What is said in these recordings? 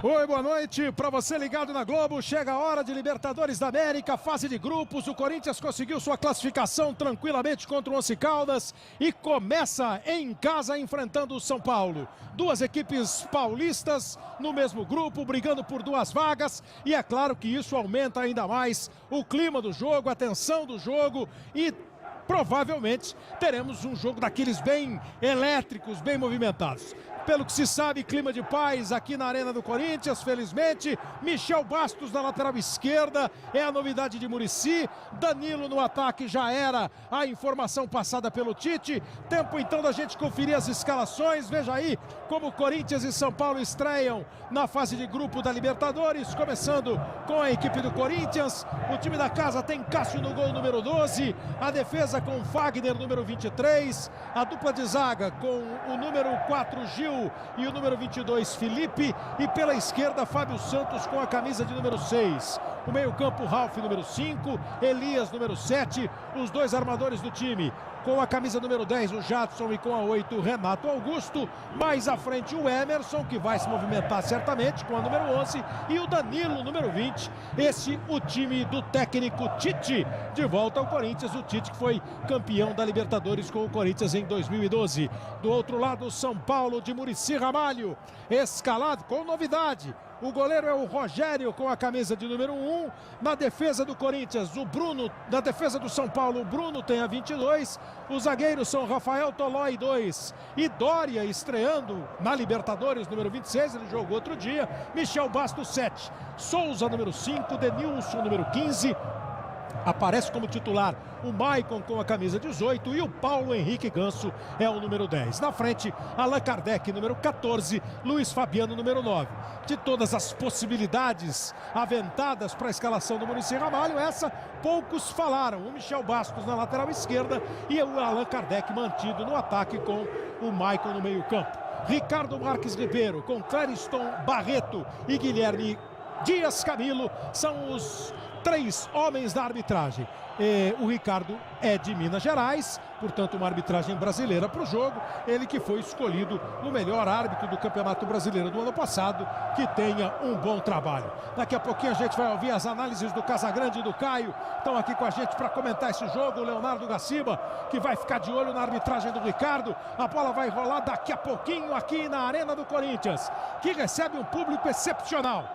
Oi, boa noite para você ligado na Globo. Chega a hora de Libertadores da América, fase de grupos. O Corinthians conseguiu sua classificação tranquilamente contra o Once Caldas e começa em casa enfrentando o São Paulo. Duas equipes paulistas no mesmo grupo, brigando por duas vagas. E é claro que isso aumenta ainda mais o clima do jogo, a tensão do jogo e provavelmente teremos um jogo daqueles bem elétricos, bem movimentados. Pelo que se sabe, clima de paz aqui na Arena do Corinthians, felizmente. Michel Bastos na lateral esquerda, é a novidade de Muricy. Danilo no ataque já era a informação passada pelo Tite. Tempo então da gente conferir as escalações. Veja aí como Corinthians e São Paulo estreiam na fase de grupo da Libertadores. Começando com a equipe do Corinthians. O time da casa tem Cássio no gol número 12. A defesa com Fagner, número 23. A dupla de zaga com o número 4, Gil, e o número 22, Felipe, e pela esquerda, Fábio Santos com a camisa de número 6. O meio-campo, Ralf, número 5, Elias, número 7, os dois armadores do time. Com a camisa número 10, o Jadson, e com a 8, o Renato Augusto. Mais à frente, o Emerson, que vai se movimentar certamente com a número 11, e o Danilo, número 20. Esse, o time do técnico Tite. De volta ao Corinthians, o Tite que foi campeão da Libertadores com o Corinthians em 2012. Do outro lado, o São Paulo de Muricy Ramalho, escalado com novidade. O goleiro é o Rogério com a camisa de número 1. Na defesa do Corinthians, o Bruno. Na defesa do São Paulo, o Bruno tem a 22. Os zagueiros são Rafael Tolói, 2. E Dória estreando na Libertadores, número 26. Ele jogou outro dia. Michel Bastos, 7. Souza, número 5. Denilson, número 15. Aparece como titular o Maicon com a camisa 18 e o Paulo Henrique Ganso é o número 10. Na frente, Allan Kardec, número 14, Luiz Fabiano, número 9. De todas as possibilidades aventadas para a escalação do Muricy Ramalho, essa poucos falaram. O Michel Bastos na lateral esquerda e o Allan Kardec mantido no ataque com o Maicon no meio campo. Ricardo Marques Ribeiro com Clériston Barreto e Guilherme Dias Camilo são os 3 homens da arbitragem. O Ricardo é de Minas Gerais, portanto uma arbitragem brasileira para o jogo. Ele que foi escolhido no melhor árbitro do Campeonato Brasileiro do ano passado. Que tenha um bom trabalho. Daqui a pouquinho a gente vai ouvir as análises do Casagrande e do Caio. Estão aqui com a gente para comentar esse jogo. O Leonardo Gaciba, que vai ficar de olho na arbitragem do Ricardo. A bola vai rolar daqui a pouquinho aqui na Arena do Corinthians, que recebe um público excepcional.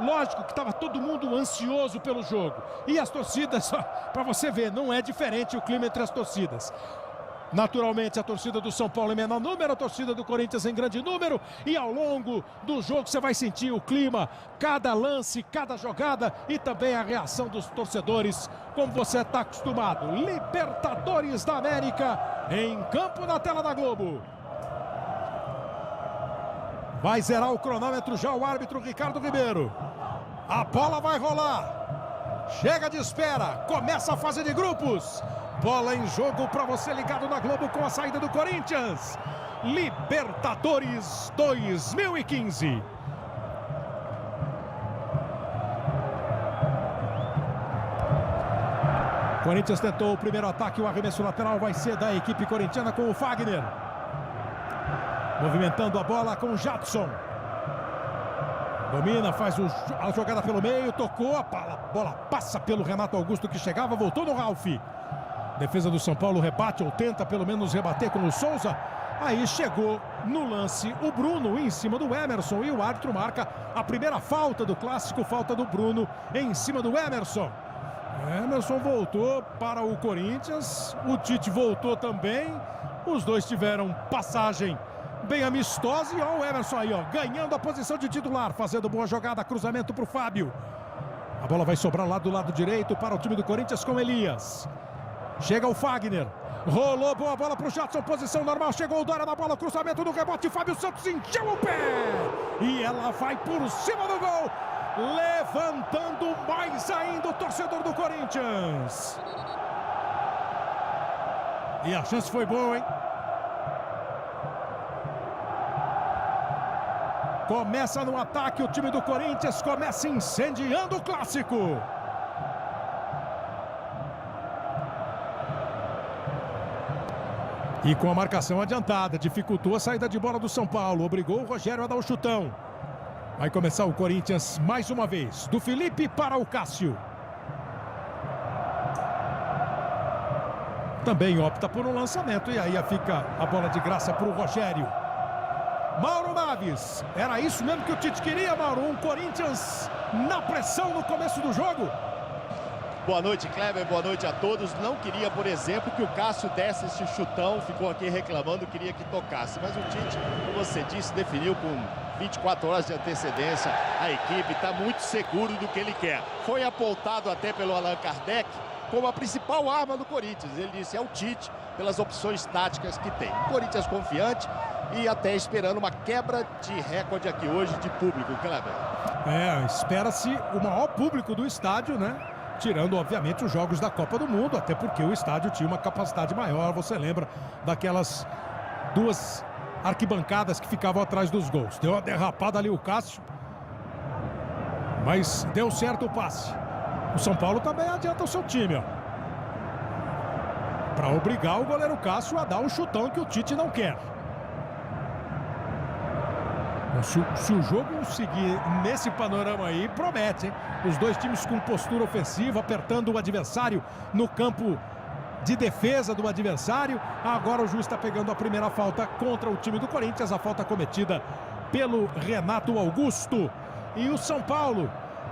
Lógico que estava todo mundo ansioso pelo jogo. E as torcidas, para você ver, não é diferente o clima entre as torcidas. Naturalmente, a torcida do São Paulo em menor número, a torcida do Corinthians em grande número. E ao longo do jogo você vai sentir o clima, cada lance, cada jogada e também a reação dos torcedores, como você está acostumado. Libertadores da América em campo na tela da Globo. Vai zerar o cronômetro já o árbitro Ricardo Ribeiro. A bola vai rolar. Chega de espera. Começa a fase de grupos. Bola em jogo para você ligado na Globo com a saída do Corinthians. Libertadores 2015. Corinthians tentou o primeiro ataque. O arremesso lateral vai ser da equipe corintiana com o Fagner. Movimentando a bola com o Jadson. Domina, faz a jogada pelo meio, tocou, a bola passa pelo Renato Augusto que chegava, voltou no Ralf. Defesa do São Paulo rebate ou tenta pelo menos rebater com o Souza. Aí chegou no lance o Bruno em cima do Emerson e o árbitro marca a primeira falta do clássico, falta do Bruno em cima do Emerson. Emerson voltou para o Corinthians, o Tite voltou também, os dois tiveram passagem bem amistosa. E ó, o Emerson aí, ó, ganhando a posição de titular, fazendo boa jogada, cruzamento para o Fábio. A bola vai sobrar lá do lado direito para o time do Corinthians com Elias. Chega o Fagner, rolou boa bola para o Jadson, posição normal, chegou o Dória na bola, cruzamento do rebote, Fábio Santos encheu o pé e ela vai por cima do gol, levantando mais ainda o torcedor do Corinthians. E a chance foi boa, hein? Começa no ataque o time do Corinthians, começa incendiando o clássico. E com a marcação adiantada, dificultou a saída de bola do São Paulo, obrigou o Rogério a dar o chutão. Vai começar o Corinthians mais uma vez. Do Felipe para o Cássio. Também opta por um lançamento. E aí fica a bola de graça para o Rogério. Mauro Naves. Era isso mesmo que o Tite queria, Mauro? Um Corinthians na pressão no começo do jogo? Boa noite, Kleber. Boa noite a todos. Não queria, por exemplo, que o Cássio desse esse chutão. Ficou aqui reclamando, queria que tocasse. Mas o Tite, como você disse, definiu com 24 horas de antecedência. A equipe está muito seguro do que ele quer. Foi apontado até pelo Allan Kardec como a principal arma do Corinthians. Ele disse, é o Tite, pelas opções táticas que tem. O Corinthians confiante e até esperando uma quebra de recorde aqui hoje de público, Kleber. Espera-se o maior público do estádio, né? Tirando, obviamente, os jogos da Copa do Mundo, até porque o estádio tinha uma capacidade maior. Você lembra daquelas duas arquibancadas que ficavam atrás dos gols. Deu uma derrapada ali o Cássio, mas deu certo o passe. O São Paulo também adianta o seu time, ó, para obrigar o goleiro Cássio a dar um chutão que o Tite não quer. Se o jogo seguir nesse panorama aí, promete, hein? Os dois times com postura ofensiva, apertando o adversário no campo de defesa do adversário. Agora o juiz está pegando a primeira falta contra o time do Corinthians, a falta cometida pelo Renato Augusto. E o São Paulo,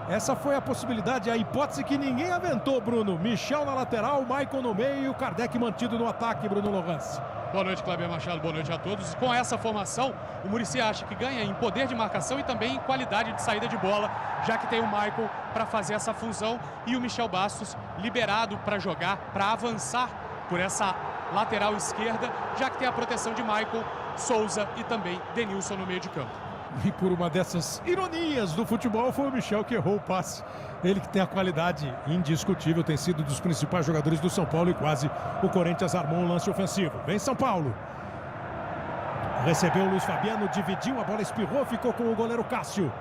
essa foi a possibilidade, a hipótese que ninguém aventou, Bruno. Michel na lateral, Maicon no meio e o Kardec mantido no ataque, Bruno Lohans. Boa noite, Kleber Machado, boa noite a todos. Com essa formação, o Muricy acha que ganha em poder de marcação e também em qualidade de saída de bola, já que tem o Maicon para fazer essa função e o Michel Bastos liberado para jogar, para avançar por essa lateral esquerda, já que tem a proteção de Maicon, Souza e também Denilson no meio de campo. E por uma dessas ironias do futebol, foi o Michel que errou o passe. Ele que tem a qualidade indiscutível, tem sido dos principais jogadores do São Paulo e quase o Corinthians armou um lance ofensivo. Vem São Paulo. Recebeu o Luiz Fabiano, dividiu, a bola espirrou, ficou com o goleiro Cássio.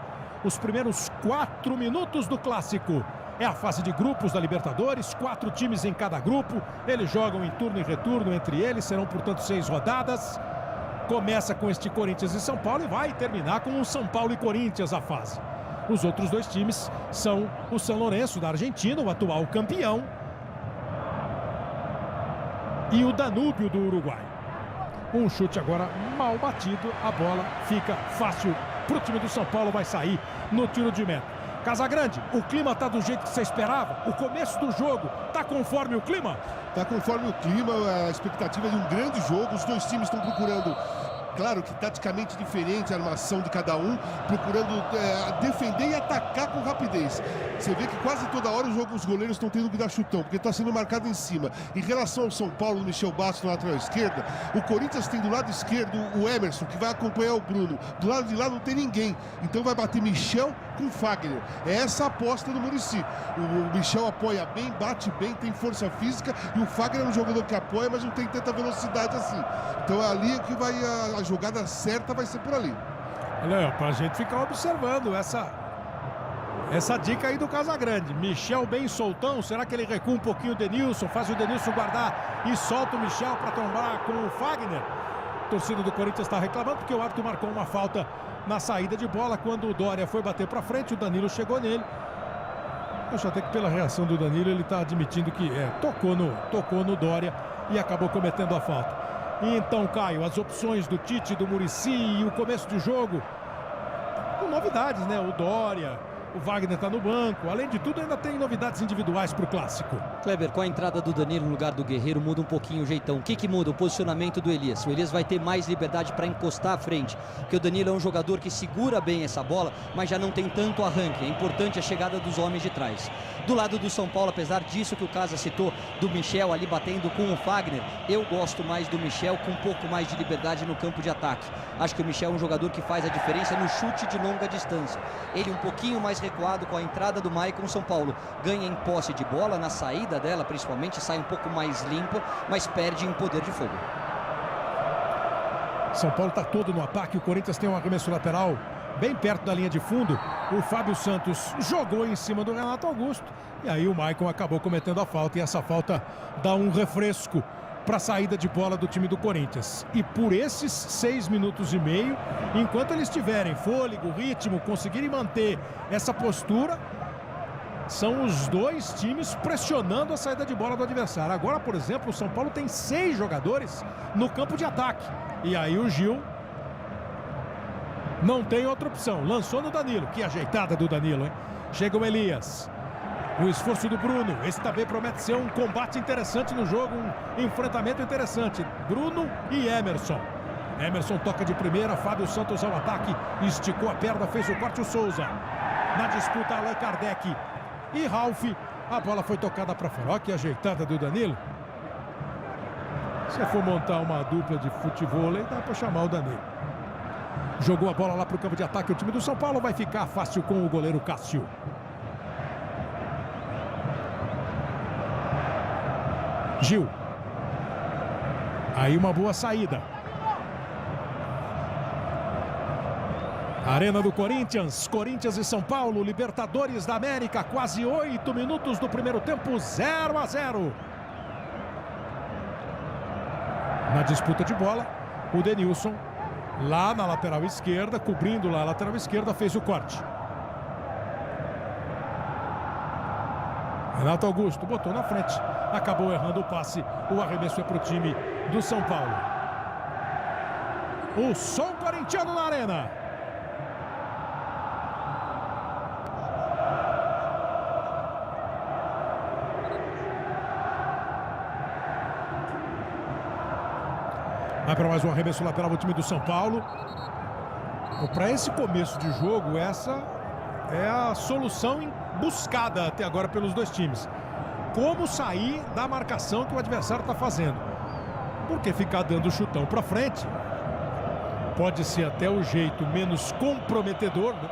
Os primeiros 4 minutos do Clássico. É a fase de grupos da Libertadores, 4 times em cada grupo. Eles jogam em turno e retorno entre eles, serão, portanto, 6 rodadas. Começa com este Corinthians e São Paulo e vai terminar com o São Paulo e Corinthians a fase. Os outros dois times são o São Lourenço da Argentina, o atual campeão, e o Danúbio do Uruguai. Um chute agora mal batido, a bola fica fácil para o time do São Paulo, vai sair no tiro de meta. Casagrande, o clima tá do jeito que você esperava? O começo do jogo tá conforme o clima? Tá conforme o clima, a expectativa de um grande jogo. Os dois times estão procurando, claro que taticamente diferente a armação de cada um, procurando defender e atacar com rapidez. Você vê que quase toda hora os goleiros estão tendo que dar chutão, porque está sendo marcado em cima. Em relação ao São Paulo, Michel Bastos na lateral esquerda, o Corinthians tem do lado esquerdo o Emerson, que vai acompanhar o Bruno. Do lado de lá não tem ninguém, então vai bater Michel com Fagner. É essa a aposta do Muricy. O Michel apoia bem, bate bem, tem força física, e o Fagner é um jogador que apoia, mas não tem tanta velocidade assim. Então é ali que vai a jogada certa, vai ser por ali. Olha, pra gente ficar observando essa dica aí do Casagrande. Michel bem soltão, será que ele recua um pouquinho o Denilson, faz o Denilson guardar e solta o Michel para trombar com o Fagner? A torcida do Corinthians está reclamando porque o árbitro marcou uma falta na saída de bola. Quando o Dória foi bater para frente, o Danilo chegou nele. Acho até que pela reação do Danilo ele está admitindo que tocou no Dória e acabou cometendo a falta. E então, Caio, as opções do Tite, do Muricy e o começo do jogo com novidades, né? O Dória, o Wagner está no banco. Além de tudo, ainda tem novidades individuais para o Clássico. Kleber, com a entrada do Danilo no lugar do Guerreiro, muda um pouquinho o jeitão. O que muda? O posicionamento do Elias. O Elias vai ter mais liberdade para encostar à frente, porque o Danilo é um jogador que segura bem essa bola, mas já não tem tanto arranque. É importante a chegada dos homens de trás. Do lado do São Paulo, apesar disso que o Casa citou, do Michel ali batendo com o Fagner, eu gosto mais do Michel com um pouco mais de liberdade no campo de ataque. Acho que o Michel é um jogador que faz a diferença no chute de longa distância. Ele um pouquinho mais recuado com a entrada do Maicon. São Paulo ganha em posse de bola, na saída dela principalmente, sai um pouco mais limpa, mas perde em poder de fogo. São Paulo está todo no ataque, o Corinthians tem um arremesso lateral bem perto da linha de fundo. O Fábio Santos jogou em cima do Renato Augusto e aí o Maicon acabou cometendo a falta, e essa falta dá um refresco para a saída de bola do time do Corinthians. E por esses 6 minutos e meio, enquanto eles tiverem fôlego, ritmo, conseguirem manter essa postura, são os dois times pressionando a saída de bola do adversário. Agora, por exemplo, o São Paulo tem 6 jogadores no campo de ataque. E aí o Gil não tem outra opção. Lançou no Danilo. Que ajeitada do Danilo, hein? Chega o Elias. O esforço do Bruno. Esse também promete ser um combate interessante no jogo. Um enfrentamento interessante. Bruno e Emerson. Emerson toca de primeira. Fábio Santos ao ataque. Esticou a perna, fez o corte o Souza. Na disputa, Allan Kardec e Ralf. A bola foi tocada para fora. Olha que ajeitada do Danilo. Se for montar uma dupla de futebol, dá para chamar o Danilo. Jogou a bola lá para o campo de ataque. O time do São Paulo vai ficar fácil com o goleiro Cássio. Gil. Aí uma boa saída. Arena do Corinthians. Corinthians e São Paulo. Libertadores da América. Quase 8 minutos do primeiro tempo. 0-0. Na disputa de bola, o Denilson, lá na lateral esquerda, cobrindo lá a lateral esquerda, fez o corte. Renato Augusto botou na frente, acabou errando o passe. O arremesso é para o time do São Paulo. O som corintiano na arena. Vai para mais um arremesso lateral o time do São Paulo. Para esse começo de jogo, essa é a solução buscada até agora pelos dois times. Como sair da marcação que o adversário está fazendo. Porque ficar dando chutão para frente pode ser até o jeito menos comprometedor, né?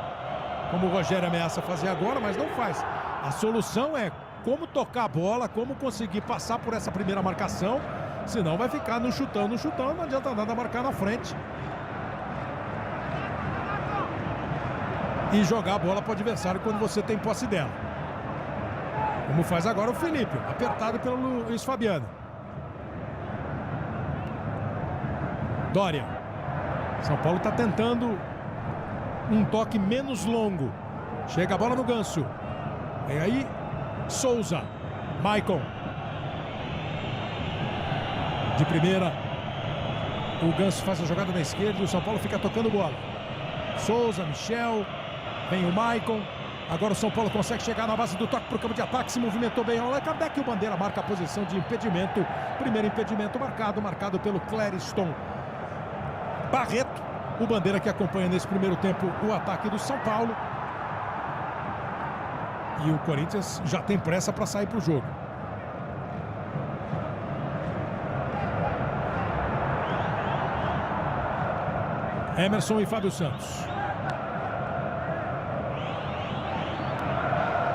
Como o Rogério ameaça fazer agora, mas não faz. A solução é como tocar a bola, como conseguir passar por essa primeira marcação. Senão vai ficar no chutão, não adianta nada marcar na frente. E jogar a bola para o adversário quando você tem posse dela. Como faz agora o Felipe, apertado pelo Luiz Fabiano. Dória. São Paulo está tentando um toque menos longo. Chega a bola no Ganso. E aí, Souza. Maicon. De primeira, o Ganso faz a jogada na esquerda e o São Paulo fica tocando bola. Souza, Michel, vem o Maicon. Agora o São Paulo consegue chegar na base do toque para o campo de ataque, se movimentou bem. Allan Kardec, o Bandeira marca a posição de impedimento. Primeiro impedimento marcado pelo Clériston Barreto. O Bandeira que acompanha nesse primeiro tempo o ataque do São Paulo. E o Corinthians já tem pressa para sair para o jogo. Emerson e Fábio Santos.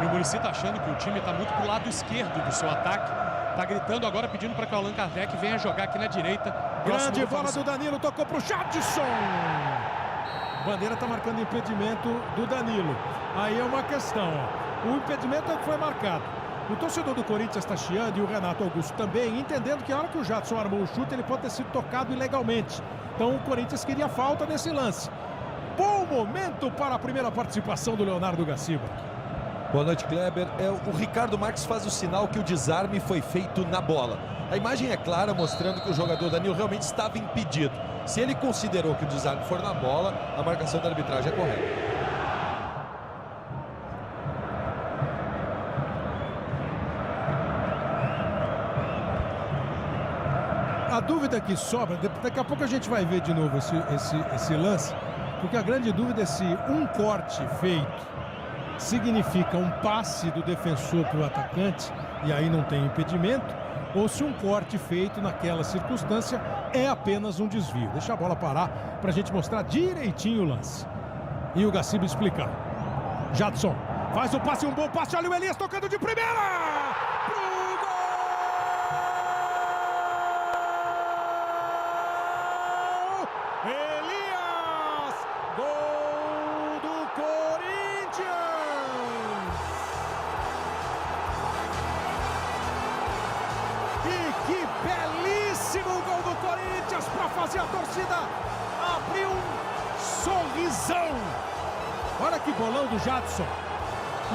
E o Muricy está achando que o time está muito pro lado esquerdo do seu ataque. Está gritando agora, pedindo para que o Allan Kardec venha jogar aqui na direita. Grande bola do Danilo, tocou para o Jadson. Bandeira está marcando impedimento do Danilo. Aí é uma questão, ó. O impedimento é que foi marcado. O torcedor do Corinthians está chiando e o Renato Augusto também, entendendo que a hora que o Jadson armou o chute, ele pode ter sido tocado ilegalmente. Então o Corinthians queria falta nesse lance. Bom momento para a primeira participação do Leonardo Gaciba. Boa noite, Kleber. O Ricardo Marques faz o sinal que o desarme foi feito na bola. A imagem é clara, mostrando que o jogador Danilo realmente estava impedido. Se ele considerou que o desarme for na bola, a marcação da arbitragem é correta. A dúvida que sobra, daqui a pouco a gente vai ver de novo esse lance, porque a grande dúvida é se um corte feito significa um passe do defensor para o atacante, e aí não tem impedimento, ou se um corte feito naquela circunstância é apenas um desvio. Deixa a bola parar para a gente mostrar direitinho o lance. E o Gaciba explicar. Jadson faz o passe, um bom passe, olha o Elias tocando de primeira! Elias! Gol do Corinthians! E que belíssimo! torcida abriu um sorrisão. Olha que bolão do Jadson.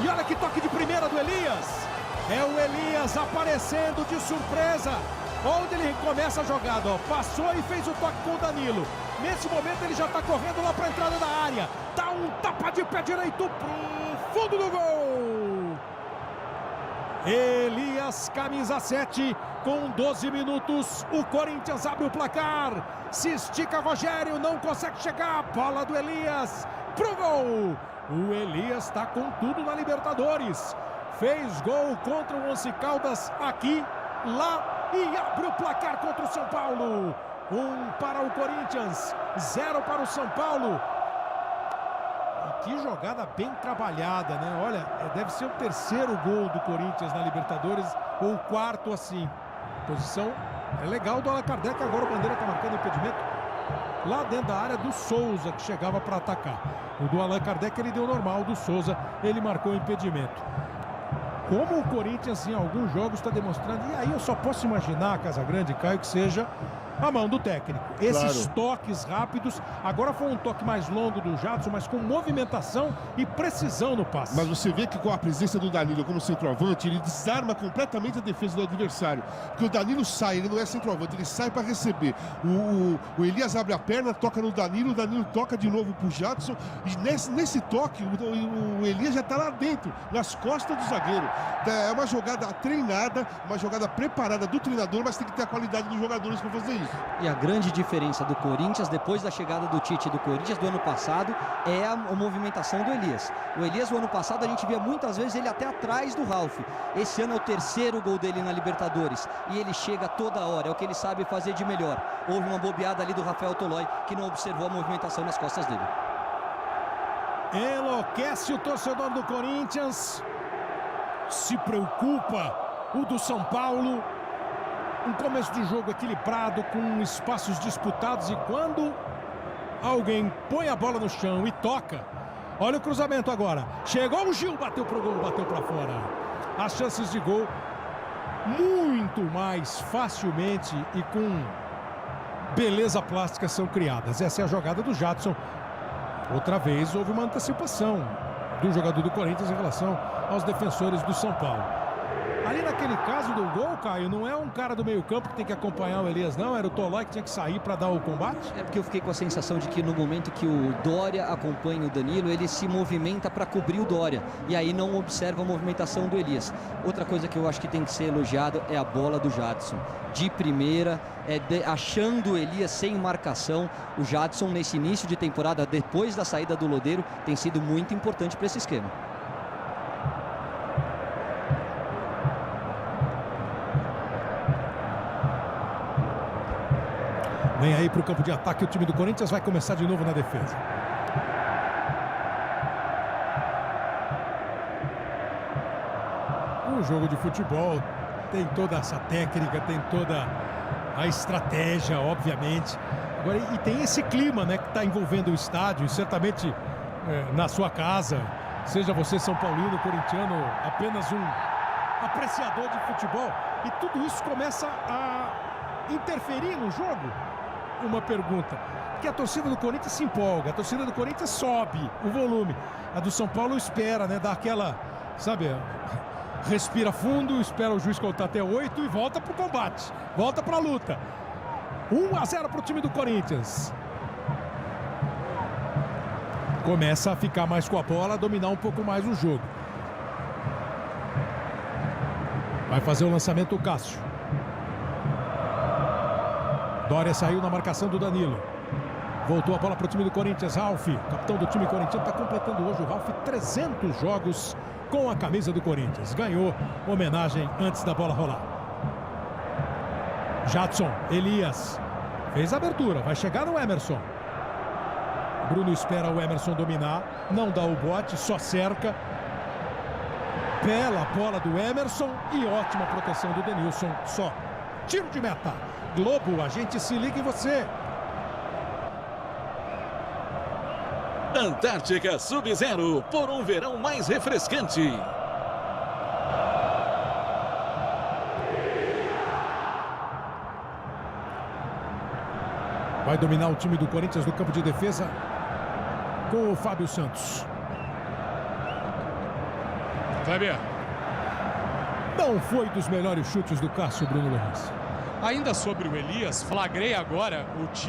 E olha que toque de primeira do Elias. É o Elias aparecendo de surpresa. Onde ele começa a jogada, ó. Passou e fez o toque com o Danilo. Nesse momento ele já está correndo lá para a entrada da área. Dá um tapa de pé direito pro fundo do gol. Elias, camisa 7, com 12 minutos. O Corinthians abre o placar. Se estica Rogério, não consegue chegar. Bola do Elias pro gol. O Elias está com tudo na Libertadores. Fez gol contra o Once Caldas aqui, lá e abre o placar contra o São Paulo. 1 para o Corinthians, 0 para o São Paulo. E que jogada bem trabalhada, né? Olha, deve ser o terceiro gol do Corinthians na Libertadores, ou o quarto assim. Posição é legal do Allan Kardec, agora o Bandeira está marcando impedimento lá dentro da área do Souza, que chegava para atacar. O do Allan Kardec ele deu normal, o do Souza ele marcou impedimento. Como o Corinthians em alguns jogos está demonstrando, e aí eu só posso imaginar, Casagrande e Caio, que seja a mão do técnico. Esses toques rápidos, agora foi um toque mais longo do Jadson, mas com movimentação e precisão no passe. Mas você vê que com a presença do Danilo como centroavante, ele desarma completamente a defesa do adversário. Porque o Danilo sai, ele não é centroavante, ele sai para receber. O Elias abre a perna, toca no Danilo, o Danilo toca de novo pro Jadson. E nesse toque, o Elias já está lá dentro, nas costas do zagueiro. É uma jogada treinada, uma jogada preparada do treinador, mas tem que ter a qualidade dos jogadores para fazer isso. E a grande diferença do Corinthians, depois da chegada do Tite do Corinthians do ano passado, é a movimentação do Elias. O Elias, no ano passado, a gente via muitas vezes ele até atrás do Ralf. Esse ano é o terceiro gol dele na Libertadores. E ele chega toda hora, é o que ele sabe fazer de melhor. Houve uma bobeada ali do Rafael Tolói, que não observou a movimentação nas costas dele. Enlouquece o torcedor do Corinthians. Se preocupa o do São Paulo. Um começo de jogo equilibrado, com espaços disputados, e quando alguém põe a bola no chão e toca, olha o cruzamento agora, chegou o Gil, bateu pro gol, bateu para fora. As chances de gol muito mais facilmente e com beleza plástica são criadas. Essa é a jogada do Jadson. Outra vez houve uma antecipação do jogador do Corinthians em relação aos defensores do São Paulo. Ali naquele caso do gol, Caio, não é um cara do meio campo que tem que acompanhar o Elias, não? Era o Tolói que tinha que sair para dar o combate? É porque eu fiquei com a sensação de que no momento que o Dória acompanha o Danilo, ele se movimenta para cobrir o Dória. E aí não observa a movimentação do Elias. Outra coisa que eu acho que tem que ser elogiado é a bola do Jadson. De primeira, achando o Elias sem marcação. O Jadson, nesse início de temporada, depois da saída do Lodeiro, tem sido muito importante para esse esquema. Vem aí para o campo de ataque o time do Corinthians, vai começar de novo na defesa. O jogo de futebol tem toda essa técnica, tem toda a estratégia, obviamente. Agora, e tem esse clima, né, que está envolvendo o estádio, e certamente na sua casa, seja você São Paulino, corintiano, apenas um apreciador de futebol, e tudo isso começa a interferir no jogo. Uma pergunta, que a torcida do Corinthians se empolga, a torcida do Corinthians sobe o volume, a do São Paulo espera, né, dá aquela, sabe, respira fundo, espera o juiz contar até 8 e volta pro combate, volta pra luta. 1-0 pro time do Corinthians. Começa a ficar mais com a bola, a dominar um pouco mais o jogo. Vai fazer o lançamento o Cássio. Dória saiu na marcação do Danilo. Voltou a bola para o time do Corinthians. Ralf, capitão do time corintiano, está completando hoje o Ralf 300 jogos com a camisa do Corinthians. Ganhou homenagem antes da bola rolar. Jadson, Elias. Fez a abertura, vai chegar no Emerson. Bruno espera o Emerson dominar. Não dá o bote, só cerca. Bela bola do Emerson e ótima proteção do Denilson. Só tiro de meta. Globo, a gente se liga em você. Antártica Sub-Zero, por um verão mais refrescante. Vai dominar o time do Corinthians no campo de defesa com o Fábio Santos. Kleber. Não foi dos melhores chutes do Cássio, Bruno Luiz. Ainda sobre o Elias, flagrei agora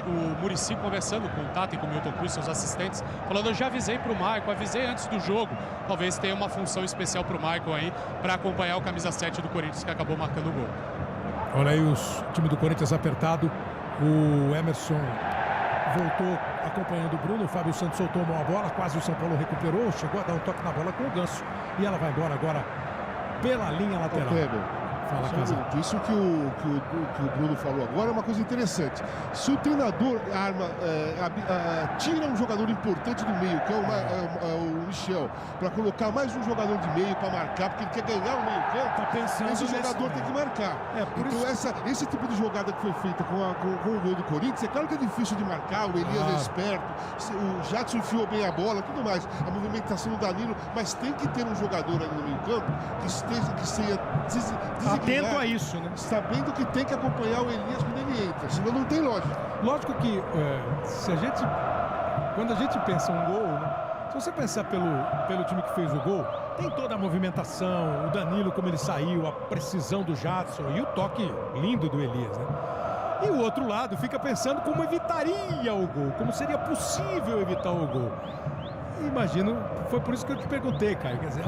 o Muricy conversando com o Tata e com o Milton Cruz, seus assistentes, falando: eu já avisei para o Maicon, avisei antes do jogo. Talvez tenha uma função especial para o Maicon aí, para acompanhar o camisa 7 do Corinthians, que acabou marcando o gol. Olha aí o time do Corinthians apertado. O Emerson voltou acompanhando o Bruno. O Fábio Santos soltou uma bola, quase o São Paulo recuperou, chegou a dar um toque na bola com o Ganso. E ela vai embora agora pela linha lateral. Fala, Casal. Isso que o Bruno falou agora é uma coisa interessante. Se o treinador tira um jogador importante do meio, que é o Michel, para colocar mais um jogador de meio para marcar, porque ele quer ganhar o meio campo, esse jogador tem que marcar. Então esse tipo de jogada que foi feita com o gol do Corinthians, é claro que é difícil de marcar, o Elias é esperto, o Jadson enfiou bem a bola, tudo mais, a movimentação do Danilo, mas tem que ter um jogador ali no meio campo que seja atento a isso, né? Sabendo que tem que acompanhar o Elias quando ele entra, senão não tem lógica. Lógico que quando a gente pensa um gol, né? Se você pensar pelo time que fez o gol, tem toda a movimentação, o Danilo como ele saiu, a precisão do Jadson e o toque lindo do Elias, né? E o outro lado fica pensando como evitaria o gol, como seria possível evitar o gol. Imagino, foi por isso que eu te perguntei, Caio. Quer dizer,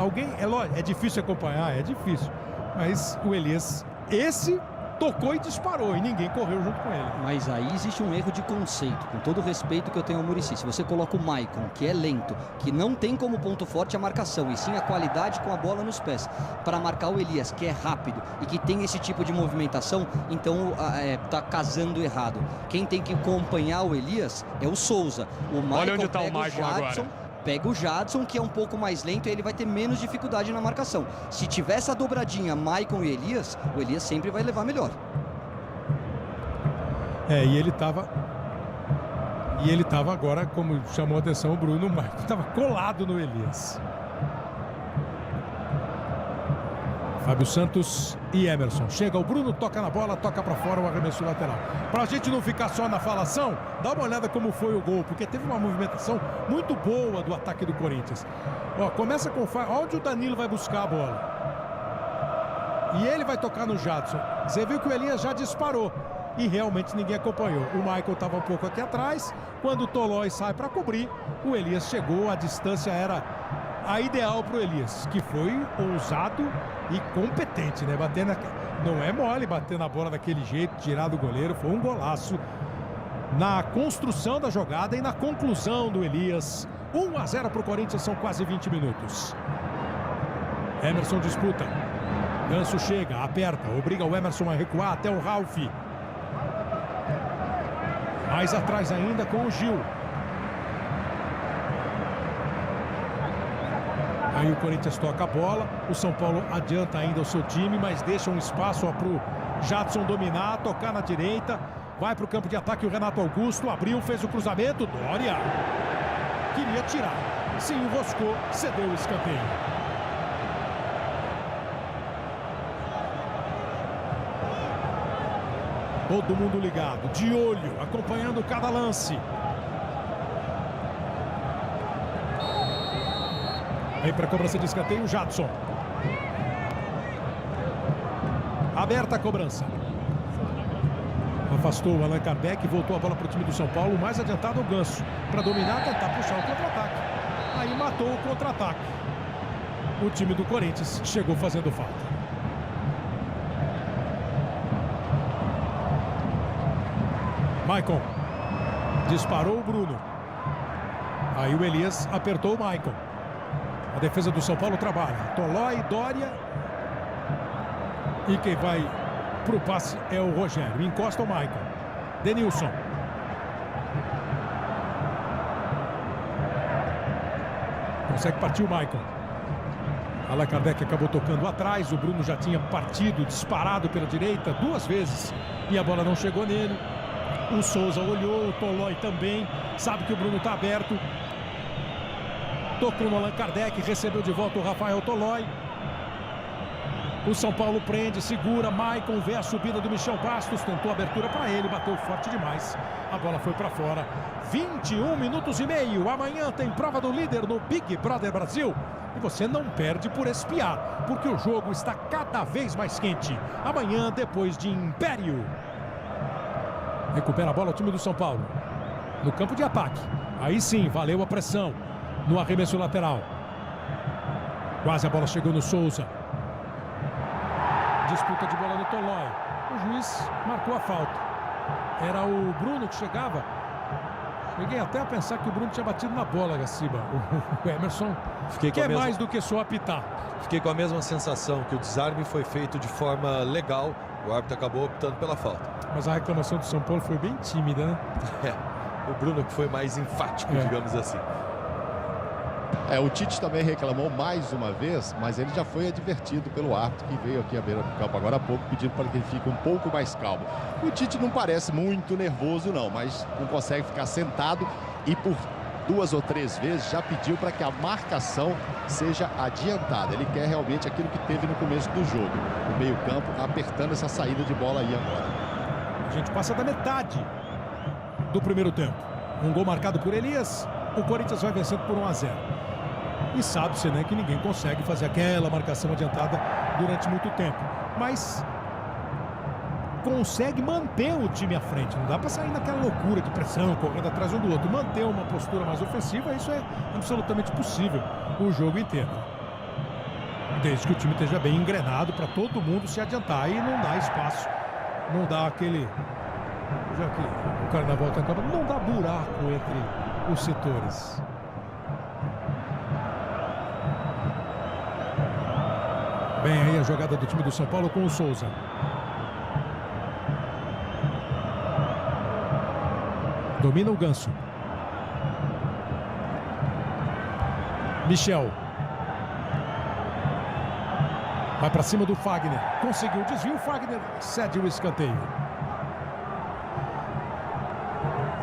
é difícil acompanhar, é difícil. Mas o Elias, esse tocou e disparou e ninguém correu junto com ele. Mas aí existe um erro de conceito, com todo o respeito que eu tenho ao Muricy. Se você coloca o Maicon, que é lento, que não tem como ponto forte a marcação, e sim a qualidade com a bola nos pés, para marcar o Elias, que é rápido e que tem esse tipo de movimentação, então tá casando errado. Quem tem que acompanhar o Elias é o Souza. O Maicon, olha onde está o Maicon agora. Pega o Jadson, que é um pouco mais lento, e ele vai ter menos dificuldade na marcação. Se tiver essa dobradinha Maicon e Elias, o Elias sempre vai levar melhor. E ele tava agora, como chamou a atenção o Bruno, o Maicon estava colado no Elias. Fábio Santos e Emerson. Chega o Bruno, toca na bola, toca para fora o arremesso lateral. Pra gente não ficar só na falação, dá uma olhada como foi o gol, porque teve uma movimentação muito boa do ataque do Corinthians. Começa com onde o Danilo vai buscar a bola. E ele vai tocar no Jadson. Você viu que o Elias já disparou e realmente ninguém acompanhou. O Michael estava um pouco aqui atrás. Quando o Tolói sai para cobrir, o Elias chegou, a distância era a ideal para o Elias, que foi ousado e competente, né? Não é mole bater na bola daquele jeito, tirar do goleiro. Foi um golaço na construção da jogada e na conclusão do Elias. 1-0 para o Corinthians, são quase 20 minutos. Emerson disputa. Ganso chega, aperta, obriga o Emerson a recuar até o Ralf. Mais atrás ainda com o Gil. Aí o Corinthians toca a bola, o São Paulo adianta ainda o seu time, mas deixa um espaço para o Jadson dominar, tocar na direita, vai para o campo de ataque o Renato Augusto, abriu, fez o cruzamento, Dória queria tirar, se enroscou, cedeu o escanteio. Todo mundo ligado, de olho, acompanhando cada lance. Vem para a cobrança de escanteio, Jadson. Aberta a cobrança. Afastou o Allan Kardec, voltou a bola para o time do São Paulo. Mais adiantado o Ganso, para dominar, tentar puxar o contra-ataque. Aí matou o contra-ataque. O time do Corinthians chegou fazendo falta. Maicon. Disparou o Bruno. Aí o Elias apertou o Maicon. A defesa do São Paulo trabalha. Tolói, Dória. E quem vai pro passe é o Rogério. Encosta o Maicon. Denilson. Consegue partir o Maicon. Allan Kardec acabou tocando atrás. O Bruno já tinha partido, disparado pela direita 2 vezes. E a bola não chegou nele. O Souza olhou, o Tolói também. Sabe que o Bruno está aberto. Tocou no Allan Kardec, recebeu de volta o Rafael Tolói. O São Paulo prende, segura, Maicon vê a subida do Michel Bastos, tentou abertura para ele, bateu forte demais. A bola foi para fora. 21 minutos e meio. Amanhã tem prova do líder no Big Brother Brasil. E você não perde por espiar, porque o jogo está cada vez mais quente. Amanhã, depois de Império. Recupera a bola o time do São Paulo. No campo de ataque. Aí sim, valeu a pressão. No arremesso lateral. Quase a bola chegou no Souza. Disputa de bola no Tolói. O juiz marcou a falta. Era o Bruno que chegava. Cheguei até a pensar que o Bruno tinha batido na bola, Gaciba. O Emerson quer mais do que só apitar. Fiquei com a mesma sensação, que o desarme foi feito de forma legal. O árbitro acabou optando pela falta. Mas a reclamação do São Paulo foi bem tímida, né? O Bruno que foi mais enfático, digamos assim. O Tite também reclamou mais uma vez, mas ele já foi advertido pelo árbitro que veio aqui à beira do campo agora há pouco, pedindo para que ele fique um pouco mais calmo. O Tite não parece muito nervoso não, mas não consegue ficar sentado e por 2 ou 3 vezes já pediu para que a marcação seja adiantada. Ele quer realmente aquilo que teve no começo do jogo, o meio-campo apertando essa saída de bola aí agora. A gente passa da metade do primeiro tempo. Um gol marcado por Elias, o Corinthians vai vencendo por 1-0. E sabe-se, né, que ninguém consegue fazer aquela marcação adiantada durante muito tempo. Mas consegue manter o time à frente. Não dá para sair naquela loucura de pressão, correndo atrás um do outro. Manter uma postura mais ofensiva, isso é absolutamente possível o jogo inteiro. Desde que o time esteja bem engrenado para todo mundo se adiantar. E não dá espaço, não dá aquele... Já que o Carnaval está acabando, não dá buraco entre os setores. Bem aí a jogada do time do São Paulo com o Souza. Domina o Ganso. Michel. Vai para cima do Fagner. Conseguiu o desvio. Fagner cede o escanteio.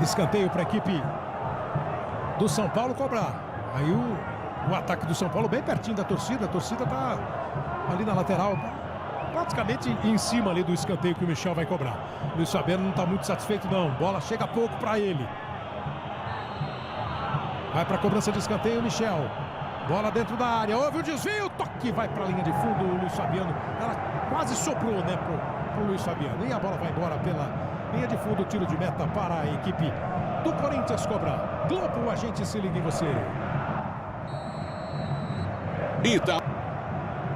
Escanteio para a equipe do São Paulo cobrar. Aí o ataque do São Paulo bem pertinho da torcida. A torcida está ali na lateral, praticamente em cima ali do escanteio que o Michel vai cobrar. O Luiz Fabiano não está muito satisfeito não. Bola chega pouco para ele. Vai para a cobrança de escanteio o Michel. Bola dentro da área. Houve o desvio. Toque vai para a linha de fundo o Luiz Fabiano. Ela quase sobrou, né, pro Luiz Fabiano. E a bola vai embora pela linha de fundo. Tiro de meta para a equipe do Corinthians cobrar. Globo, a gente se liga em você.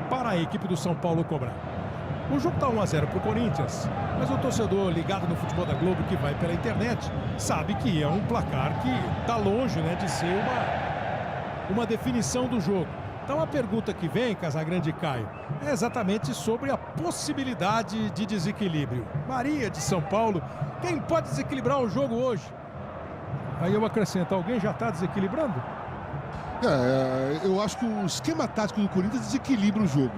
Para a equipe do São Paulo cobrar. O jogo está 1-0 para o Corinthians, mas o torcedor ligado no futebol da Globo que vai pela internet sabe que é um placar que está longe, né, de ser uma definição do jogo. Então a pergunta que vem, Casagrande e Caio, é exatamente sobre a possibilidade de desequilíbrio. Maria de São Paulo, quem pode desequilibrar o jogo hoje? Aí eu acrescento, alguém já está desequilibrando? Eu acho que o esquema tático do Corinthians desequilibra o jogo.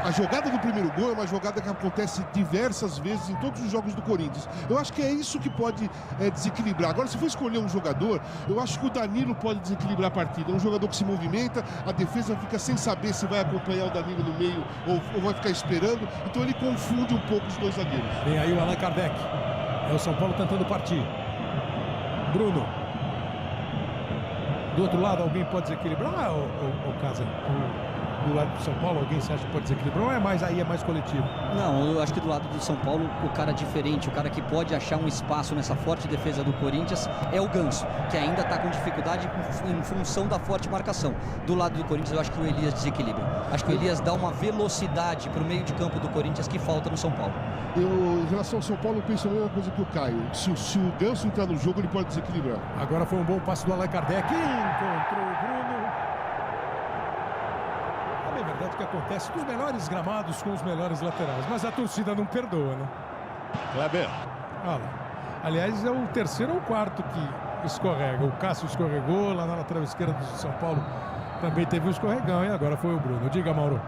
A jogada do primeiro gol é uma jogada que acontece diversas vezes em todos os jogos do Corinthians. Eu acho que é isso que pode desequilibrar. Agora, se for escolher um jogador, eu acho que o Danilo pode desequilibrar a partida. É um jogador que se movimenta, a defesa fica sem saber se vai acompanhar o Danilo no meio ou vai ficar esperando. Então ele confunde um pouco os dois zagueiros. Vem aí o Allan Kardec. É o São Paulo tentando partir. Bruno. Do outro lado, alguém pode desequilibrar, ou Casa? Do lado do São Paulo, alguém você acha que pode desequilibrar ou é mais coletivo? Não, eu acho que do lado do São Paulo, o cara diferente, o cara que pode achar um espaço nessa forte defesa do Corinthians é o Ganso, que ainda está com dificuldade em função da forte marcação. Do lado do Corinthians, eu acho que o Elias desequilibra. Acho que o Elias dá uma velocidade para o meio de campo do Corinthians que falta no São Paulo. Em relação ao São Paulo, eu penso a mesma coisa que o Caio. Se o Ganso entrar no jogo, ele pode desequilibrar. Agora foi um bom passe do Allan Kardec. Encontrou o Bruno. É verdade que acontece com os melhores gramados, com os melhores laterais. Mas a torcida não perdoa, né? Kleber. Olha lá. Aliás, é o terceiro ou o quarto que escorrega. O Cássio escorregou lá na lateral esquerda do São Paulo. Também teve um escorregão e agora foi o Bruno. Diga, Mauro.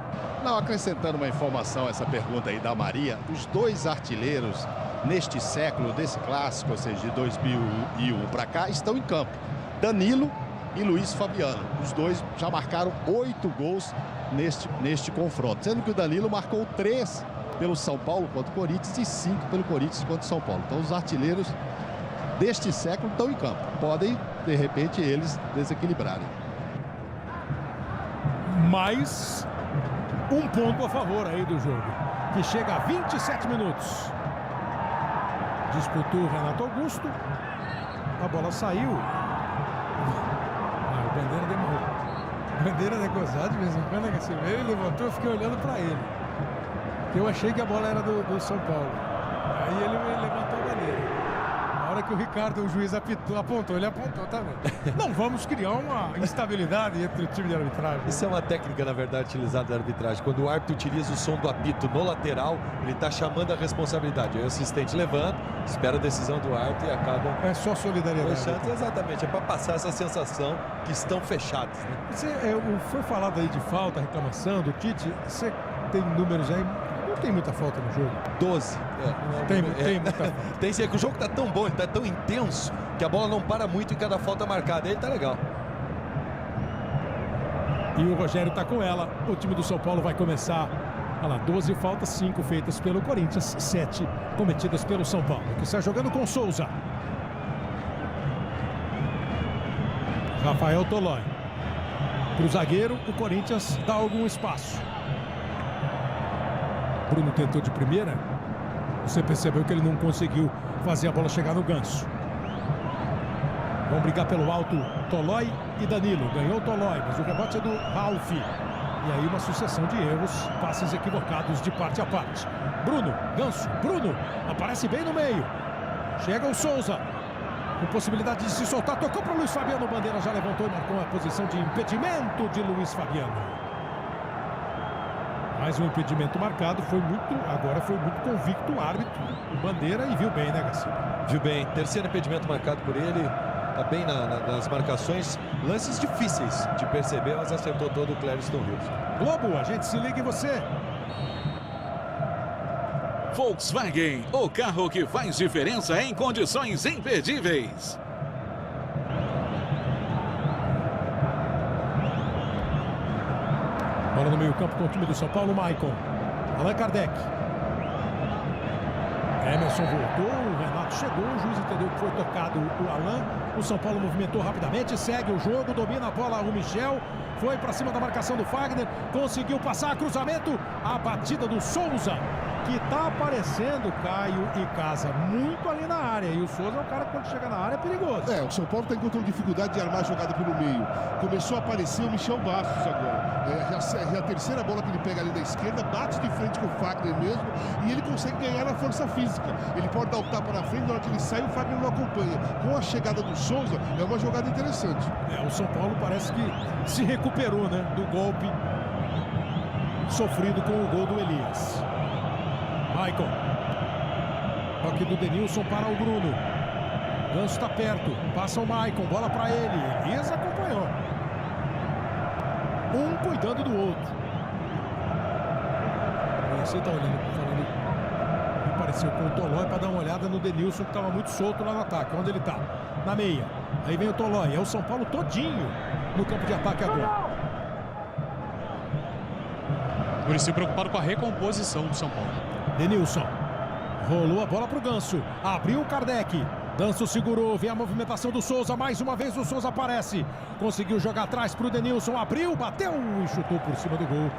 Não, acrescentando uma informação a essa pergunta aí da Maria, os dois artilheiros neste século desse clássico, ou seja, de 2001 para cá, estão em campo. Danilo e Luiz Fabiano. Os dois já marcaram 8 gols neste confronto. Sendo que o Danilo marcou 3 pelo São Paulo contra o Corinthians e 5 pelo Corinthians contra o São Paulo. Então os artilheiros deste século estão em campo. Podem, de repente, eles desequilibrarem. Mais um ponto a favor aí do jogo, que chega a 27 minutos. Disputou o Renato Augusto. A bola saiu. O Bandeira demorou. O Bandeira negociado de vez em quando, que se veio, ele levantou, eu fiquei olhando para ele. Eu achei que a bola era do São Paulo. Aí ele levantou a bandeira. Na hora que o Ricardo, o juiz, apontou, ele apontou também. Não vamos criar uma instabilidade entre o time de arbitragem. Isso é uma técnica, na verdade, utilizada da arbitragem. Quando o árbitro utiliza o som do apito no lateral, ele está chamando a responsabilidade. Aí o assistente levanta, espera a decisão do árbitro e acaba... É só solidariedade. Exatamente, é para passar essa sensação que estão fechados. Né? Foi falado aí de falta, reclamação do Tite. Você tem números aí? Não tem muita falta no jogo. 12. Tem muita falta. Tem sim, é que o jogo está tão bom, ele está tão intenso, que a bola não para muito em cada falta marcada. Aí tá legal. E o Rogério está com ela. O time do São Paulo vai começar. Olha lá, 12 faltas, 5 feitas pelo Corinthians, 7 cometidas pelo São Paulo, que está jogando com Souza. Rafael Tolói. Para o zagueiro, o Corinthians dá algum espaço. Bruno tentou de primeira. Você percebeu que ele não conseguiu fazer a bola chegar no Ganso. Vão brigar pelo alto Tolói e Danilo. Ganhou o Tolói, mas o rebote é do Ralf. E aí uma sucessão de erros, passes equivocados de parte a parte. Bruno, Ganso, Bruno, aparece bem no meio. Chega o Souza, com possibilidade de se soltar, tocou para o Luiz Fabiano. O Bandeira já levantou e marcou a posição de impedimento de Luiz Fabiano. Mais um impedimento marcado, agora foi muito convicto o árbitro, o Bandeira, e viu bem, né, Garcia? Viu bem, terceiro impedimento marcado por ele, tá bem nas marcações, lances difíceis de perceber, mas acertou todo o Clériston Rios. Globo, a gente se liga em você. Volkswagen, o carro que faz diferença em condições imperdíveis. Bola no meio campo com o time do São Paulo, Maicon. Allan Kardec. Emerson voltou, o Renato chegou, o juiz entendeu que foi tocado o Allan. O São Paulo movimentou rapidamente, segue o jogo, domina a bola o Michel. Foi para cima da marcação do Fagner, conseguiu passar, cruzamento, a batida do Souza, que tá aparecendo, Caio e Casa, muito ali na área. E o Souza é um cara que quando chega na área é perigoso. O São Paulo está encontrando dificuldade de armar a jogada pelo meio. Começou a aparecer o Michel Bastos agora. É a terceira bola que ele pega ali da esquerda, bate de frente com o Fagner mesmo, e ele consegue ganhar na força física. Ele pode dar o tapa na frente, na hora que ele sai, o Fagner não acompanha. Com a chegada do Souza, é uma jogada interessante. O São Paulo parece que se recuperou, né, do golpe sofrido com o gol do Elias. Maicon. Toque do Denilson para o Bruno. Ganso está perto. Passa o Maicon. Bola para ele. Elias acompanhou. Um cuidando do outro. Você está olhando, falando. Me pareceu com o Tolói para dar uma olhada no Denilson, que estava muito solto lá no ataque. Onde ele está? Na meia. Aí vem o Tolói. É o São Paulo todinho no campo de ataque agora. Muricy preocupado com a recomposição do São Paulo. Denilson. Rolou a bola para o Ganso. Abriu o Kardec. Ganso segurou. Vem a movimentação do Souza. Mais uma vez o Souza aparece. Conseguiu jogar atrás para o Denilson. Abriu, bateu e chutou por cima do gol.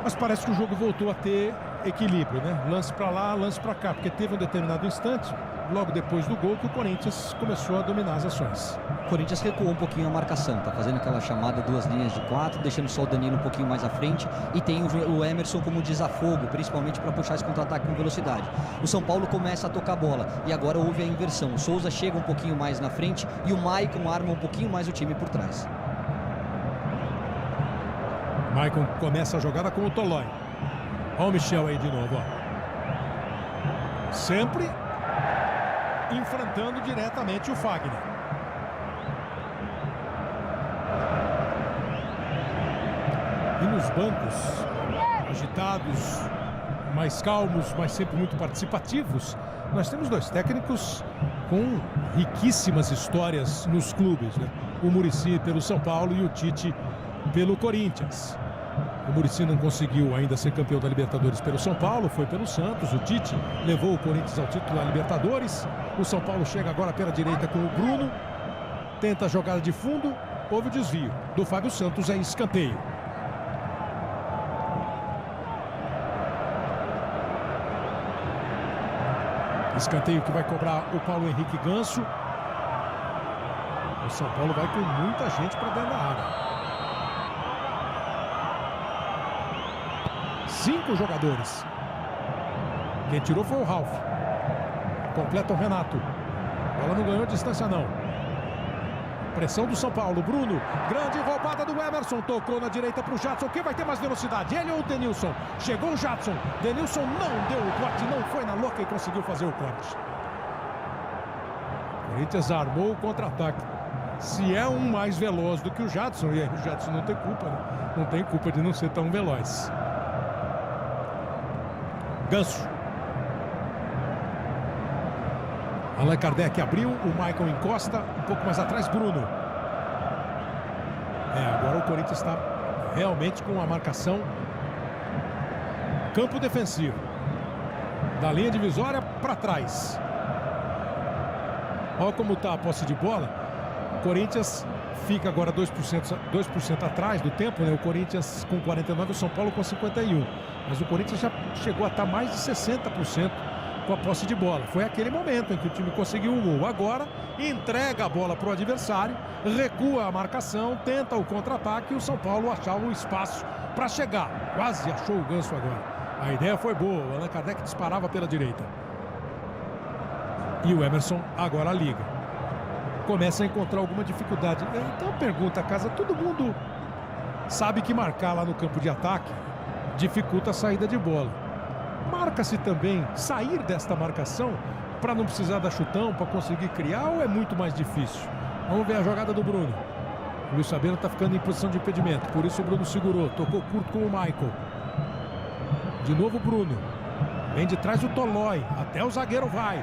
Mas parece que o jogo voltou a ter equilíbrio, né? Lance para lá, lance para cá. Porque teve um determinado instante, logo depois do gol, que o Corinthians começou a dominar as ações. O Corinthians recuou um pouquinho a marcação, tá fazendo aquela chamada 2 linhas de 4, deixando só o Danilo um pouquinho mais à frente, e tem o Emerson como desafogo, principalmente para puxar esse contra-ataque com velocidade. O São Paulo começa a tocar a bola e agora houve a inversão. O Souza chega um pouquinho mais na frente e o Maicon arma um pouquinho mais o time por trás. Maicon começa a jogada com o Tolói. Olha o Michel aí de novo, ó. Sempre enfrentando diretamente o Fagner. E nos bancos, agitados, mais calmos, mas sempre muito participativos, nós temos 2 técnicos com riquíssimas histórias nos clubes, né? O Muricy pelo São Paulo e o Tite pelo Corinthians. O Muricy não conseguiu ainda ser campeão da Libertadores pelo São Paulo, foi pelo Santos. O Tite levou o Corinthians ao título da Libertadores. O São Paulo chega agora pela direita com o Bruno. Tenta a jogada de fundo. Houve o desvio do Fábio Santos, é escanteio. Escanteio que vai cobrar o Paulo Henrique Ganso. O São Paulo vai com muita gente para dentro da área. 5 jogadores. Quem tirou foi o Ralf. Completa o Renato. A bola não ganhou distância não. Pressão do São Paulo. Bruno. Grande roubada do Emerson. Tocou na direita para o Jadson. Quem vai ter mais velocidade? Ele ou o Denilson? Chegou o Jadson. Denilson não deu o corte. Não foi na louca e conseguiu fazer o corte. O Corinthians armou o contra-ataque. Se é um mais veloz do que o Jadson. E aí o Jadson não tem culpa, né? Não tem culpa de não ser tão veloz. Ganso. Allan Kardec abriu, o Michael encosta, um pouco mais atrás, Bruno. Agora o Corinthians está realmente com a marcação. Campo defensivo. Da linha divisória para trás. Olha como está a posse de bola. O Corinthians fica agora 2% atrás do tempo, né? O Corinthians com 49, o São Paulo com 51. Mas o Corinthians já chegou a estar mais de 60% com a posse de bola. Foi aquele momento em que o time conseguiu um gol. Agora entrega a bola para o adversário, recua a marcação, tenta o contra-ataque e o São Paulo achava o espaço para chegar. Quase achou o Ganso agora. A ideia foi boa, o Allan Kardec disparava pela direita. E o Emerson agora liga. Começa a encontrar alguma dificuldade. Então pergunta a casa, todo mundo sabe que marcar lá no campo de ataque dificulta a saída de bola. Marca-se também sair desta marcação para não precisar dar chutão, para conseguir criar, ou é muito mais difícil? Vamos ver a jogada do Bruno. O Luiz Fabiano está ficando em posição de impedimento, por isso o Bruno segurou, tocou curto com o Michael. De novo o Bruno. Vem de trás o Tolói, até o zagueiro vai.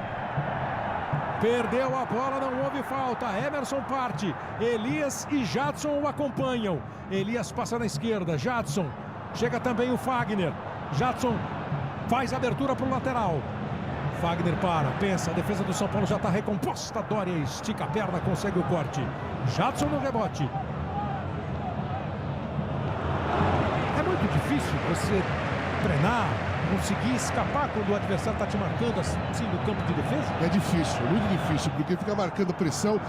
Perdeu a bola, não houve falta. Emerson parte. Elias e Jadson o acompanham. Elias passa na esquerda. Jadson. Chega também o Fagner. Jadson faz abertura para o lateral. Fagner para, pensa. A defesa do São Paulo já está recomposta. Doria estica a perna, consegue o corte. Jadson no rebote. É muito difícil você treinar, conseguir escapar quando o adversário está te marcando assim no campo de defesa? É difícil, muito difícil, porque fica marcando pressão.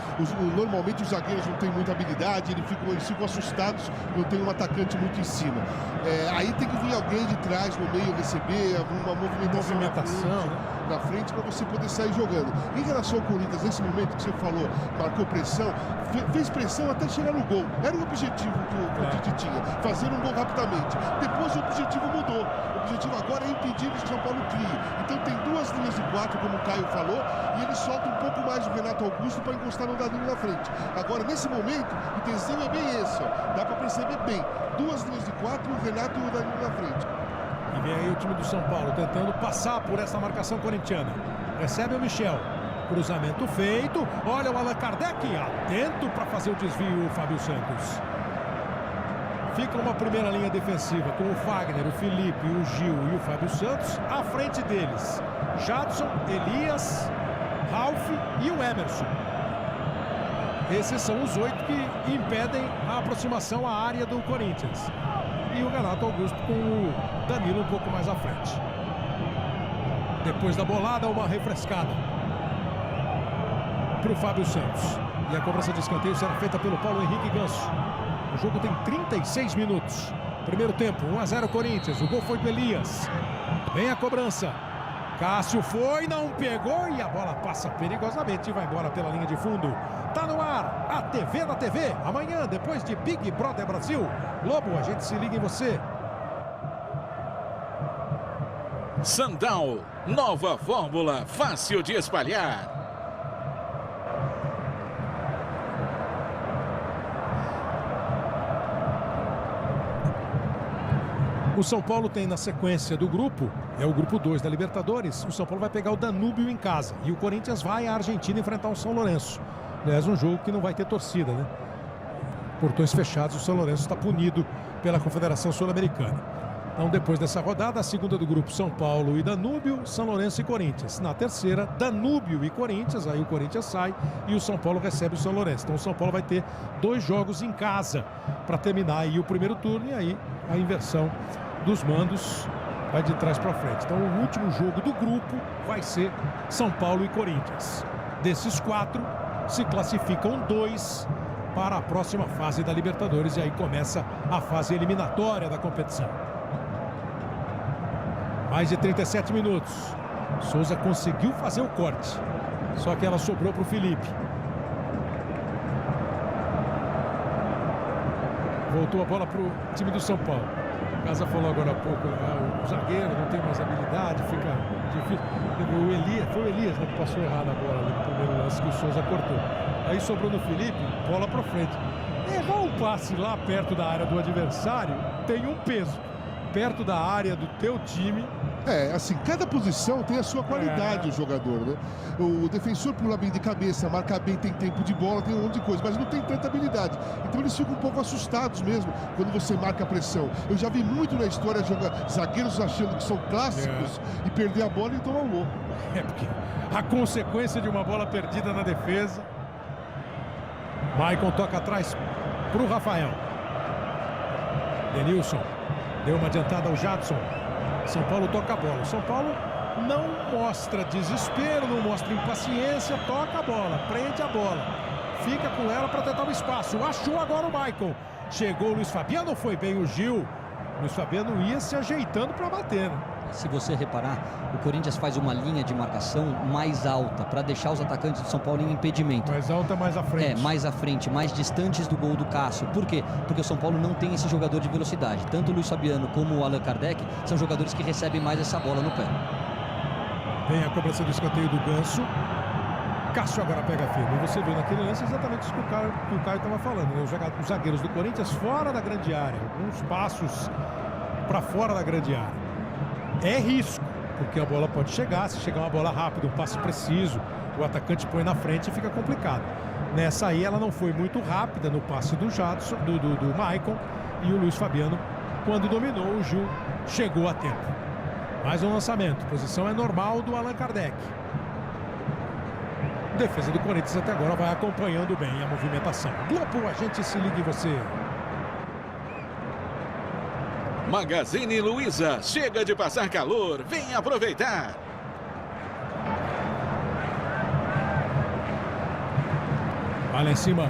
Normalmente os zagueiros não têm muita habilidade, eles ficam assustados, não tem um atacante muito em cima. Aí tem que vir alguém de trás no meio receber, uma movimentação na frente para você poder sair jogando. Em relação ao Corinthians, nesse momento que você falou, marcou pressão, fez pressão até chegar no gol. Era o objetivo que o Tite tinha, fazer um gol rapidamente. Depois o objetivo mudou. O objetivo agora é impedir que o São Paulo crie. Então tem 2 linhas de 4, como o Caio falou, e ele solta um pouco mais o Renato Augusto para encostar no Danilo na frente. Agora, nesse momento, o desenho é bem esse, ó. Dá para perceber bem. 2 linhas de 4, o Renato e o Danilo na frente. E vem aí o time do São Paulo tentando passar por essa marcação corintiana. Recebe o Michel. Cruzamento feito. Olha o Allan Kardec. Atento para fazer o desvio, o Fábio Santos. Fica uma primeira linha defensiva com o Fagner, o Felipe, o Gil e o Fábio Santos. À frente deles, Jadson, Elias, Ralf e o Emerson. Esses são os 8 que impedem a aproximação à área do Corinthians. E o Renato Augusto com o Danilo um pouco mais à frente. Depois da bolada, uma refrescada para o Fábio Santos. E a cobrança de escanteio será feita pelo Paulo Henrique Ganso. O jogo tem 36 minutos. Primeiro tempo, 1-0 Corinthians. O gol foi do Elias. Vem a cobrança. Cássio foi, não pegou e a bola passa perigosamente e vai embora pela linha de fundo. Tá no ar, a TV da TV. Amanhã, depois de Big Brother Brasil. Lobo, a gente se liga em você. Sandal, nova fórmula, fácil de espalhar. O São Paulo tem na sequência do grupo, é o grupo 2 da Libertadores, o São Paulo vai pegar o Danúbio em casa. E o Corinthians vai à Argentina enfrentar o São Lourenço. Aliás, um jogo que não vai ter torcida, né? portões fechados, o São Lourenço está punido pela Confederação Sul-Americana. Então, depois dessa rodada, a segunda do grupo, São Paulo e Danúbio, São Lourenço e Corinthians. Na terceira, Danúbio e Corinthians, aí o Corinthians sai e o São Paulo recebe o São Lourenço. Então o São Paulo vai ter 2 jogos em casa para terminar aí o primeiro turno, e aí a inversão dos mandos vai de trás para frente. Então o último jogo do grupo vai ser São Paulo e Corinthians. Desses 4, se classificam 2 para a próxima fase da Libertadores, e aí começa a fase eliminatória da competição. Mais de 37 minutos. Souza conseguiu fazer o corte, só que ela sobrou para o Felipe. Voltou a bola para o time do São Paulo. O Casa falou agora há pouco, o zagueiro não tem mais habilidade, fica difícil. Foi o Elias, né, que passou errado a bola ali no primeiro lance que o Souza cortou. Aí sobrou no Felipe, bola para frente. Errar um passe lá perto da área do adversário tem um peso. Perto da área do teu time. Assim, cada posição tem a sua qualidade, o jogador, né? O defensor pula bem de cabeça, marca bem, tem tempo de bola, tem um monte de coisa, mas não tem tanta habilidade. Então eles ficam um pouco assustados mesmo quando você marca a pressão. Eu já vi muito na história zagueiros achando que são clássicos e perder a bola e tomar um gol. Porque a consequência de uma bola perdida na defesa. Maicon toca atrás para o Rafael. Denilson deu uma adiantada ao Jadson. São Paulo toca a bola. O São Paulo não mostra desespero, não mostra impaciência, toca a bola, prende a bola, fica com ela para tentar o espaço. Achou agora o Maicon. Chegou o Luiz Fabiano, foi bem o Gil. O Luiz Fabiano ia se ajeitando para bater, né? Se você reparar, o Corinthians faz uma linha de marcação mais alta para deixar os atacantes do São Paulo em impedimento. Mais alta, mais à frente. Mais à frente, mais distantes do gol do Cássio. Por quê? Porque o São Paulo não tem esse jogador de velocidade. Tanto o Luiz Fabiano como o Allan Kardec são jogadores que recebem mais essa bola no pé. Vem a cobrança do escanteio do Ganso. Cássio agora pega firme. E você vê naquele lance exatamente isso que o Caio estava falando, né? Os zagueiros do Corinthians fora da grande área. Alguns passos para fora da grande área. É risco, porque a bola pode chegar. Se chegar uma bola rápida, um passe preciso, o atacante põe na frente e fica complicado. Nessa aí ela não foi muito rápida no passe do Jadson, do Maicon, e o Luiz Fabiano, quando dominou, o Gil chegou a tempo. Mais um lançamento, posição é normal do Allan Kardec. Defesa do Corinthians até agora vai acompanhando bem a movimentação. Globo, a gente se liga em você. Magazine Luiza, chega de passar calor, vem aproveitar. Olha em cima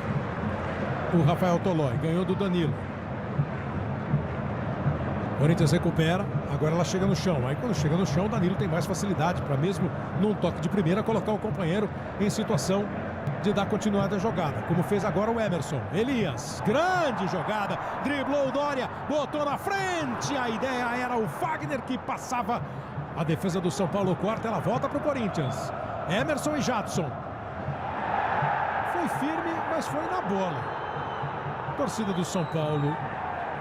o Rafael Tolói, ganhou do Danilo. Corinthians recupera, agora ela chega no chão. Aí quando chega no chão, o Danilo tem mais facilidade para, mesmo num toque de primeira, colocar o companheiro em situação de dar continuidade à jogada, como fez agora o Emerson. Elias, grande jogada, driblou o Dória, botou na frente. A ideia era o Fagner, que passava. A defesa do São Paulo corta, ela volta para o Corinthians. Emerson e Jadson. Foi firme, mas foi na bola. A torcida do São Paulo,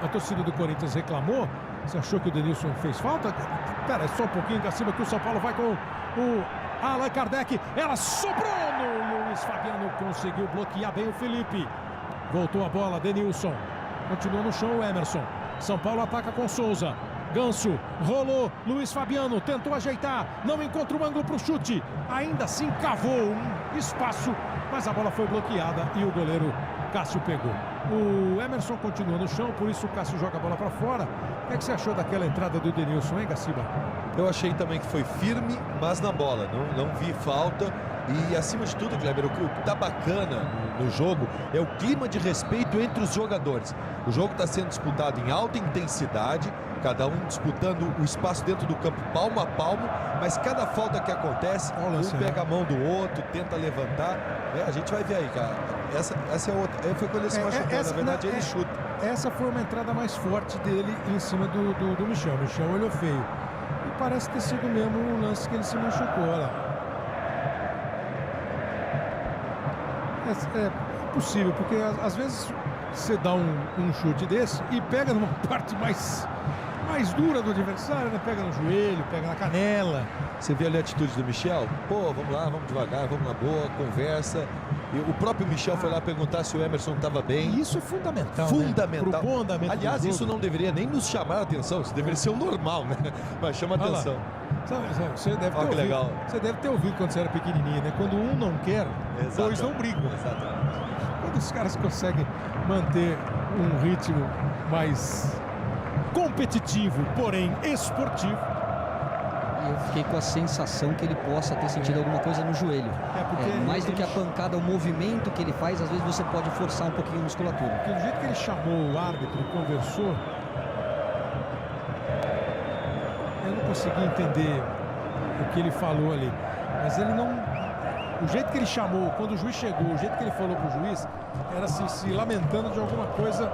a torcida do Corinthians reclamou. Você achou que o Denilson fez falta? Pera, é só um pouquinho acima que o São Paulo vai com o Allan Kardec. Ela sobrou no Luiz Fabiano, conseguiu bloquear bem o Felipe. Voltou a bola, Denilson. Continua no chão o Emerson. São Paulo ataca com Souza. Ganso, rolou, Luiz Fabiano tentou ajeitar, não encontra o ângulo para o chute. Ainda assim cavou um espaço, mas a bola foi bloqueada e o goleiro Cássio pegou. O Emerson continua no chão, por isso o Cássio joga a bola para fora. O que você achou daquela entrada do Denilson, hein, Gaciba? Eu achei também que foi firme, mas na bola. Não vi falta. E acima de tudo, Kleber, o que está bacana no jogo é o clima de respeito entre os jogadores. O jogo está sendo disputado em alta intensidade, cada um disputando o espaço dentro do campo palmo a palmo, mas cada falta que acontece, um pega a mão do outro, tenta levantar. A gente vai ver aí, cara. Essa é outra. Foi quando ele se machucou, na verdade ele chuta. Essa foi uma entrada mais forte dele em cima do Michel. O Michel olhou feio. E parece ter sido mesmo o lance que ele se machucou, olha lá. É possível, porque às vezes você dá um chute desse e pega numa parte mais dura do adversário, né? Pega no joelho, pega na canela. Você vê ali a atitude do Michel? Pô, vamos lá, vamos devagar, vamos na boa, conversa. E o próprio Michel foi lá perguntar se o Emerson estava bem. E isso é fundamental, Fundamental. Né? Pro bom andamento Aliás, do isso jogo. não deveria nem nos chamar a atenção, isso deveria ser o normal, né? Mas chama a atenção. Você deve ter Olha que ouvido, legal. Você deve ter ouvido quando você era pequenininho, né? Quando um não quer, dois não brigam. Exatamente. Quando os caras conseguem manter um ritmo mais competitivo, porém esportivo. E eu fiquei com a sensação que ele possa ter sentido alguma coisa no joelho. Porque Mais do que a pancada, o movimento que ele faz, às vezes você pode forçar um pouquinho a musculatura. Porque do jeito que ele chamou o árbitro e conversou, eu não consegui entender o que ele falou ali. Mas ele não... O jeito que ele chamou, quando o juiz chegou, o jeito que ele falou pro juiz, era assim, se lamentando de alguma coisa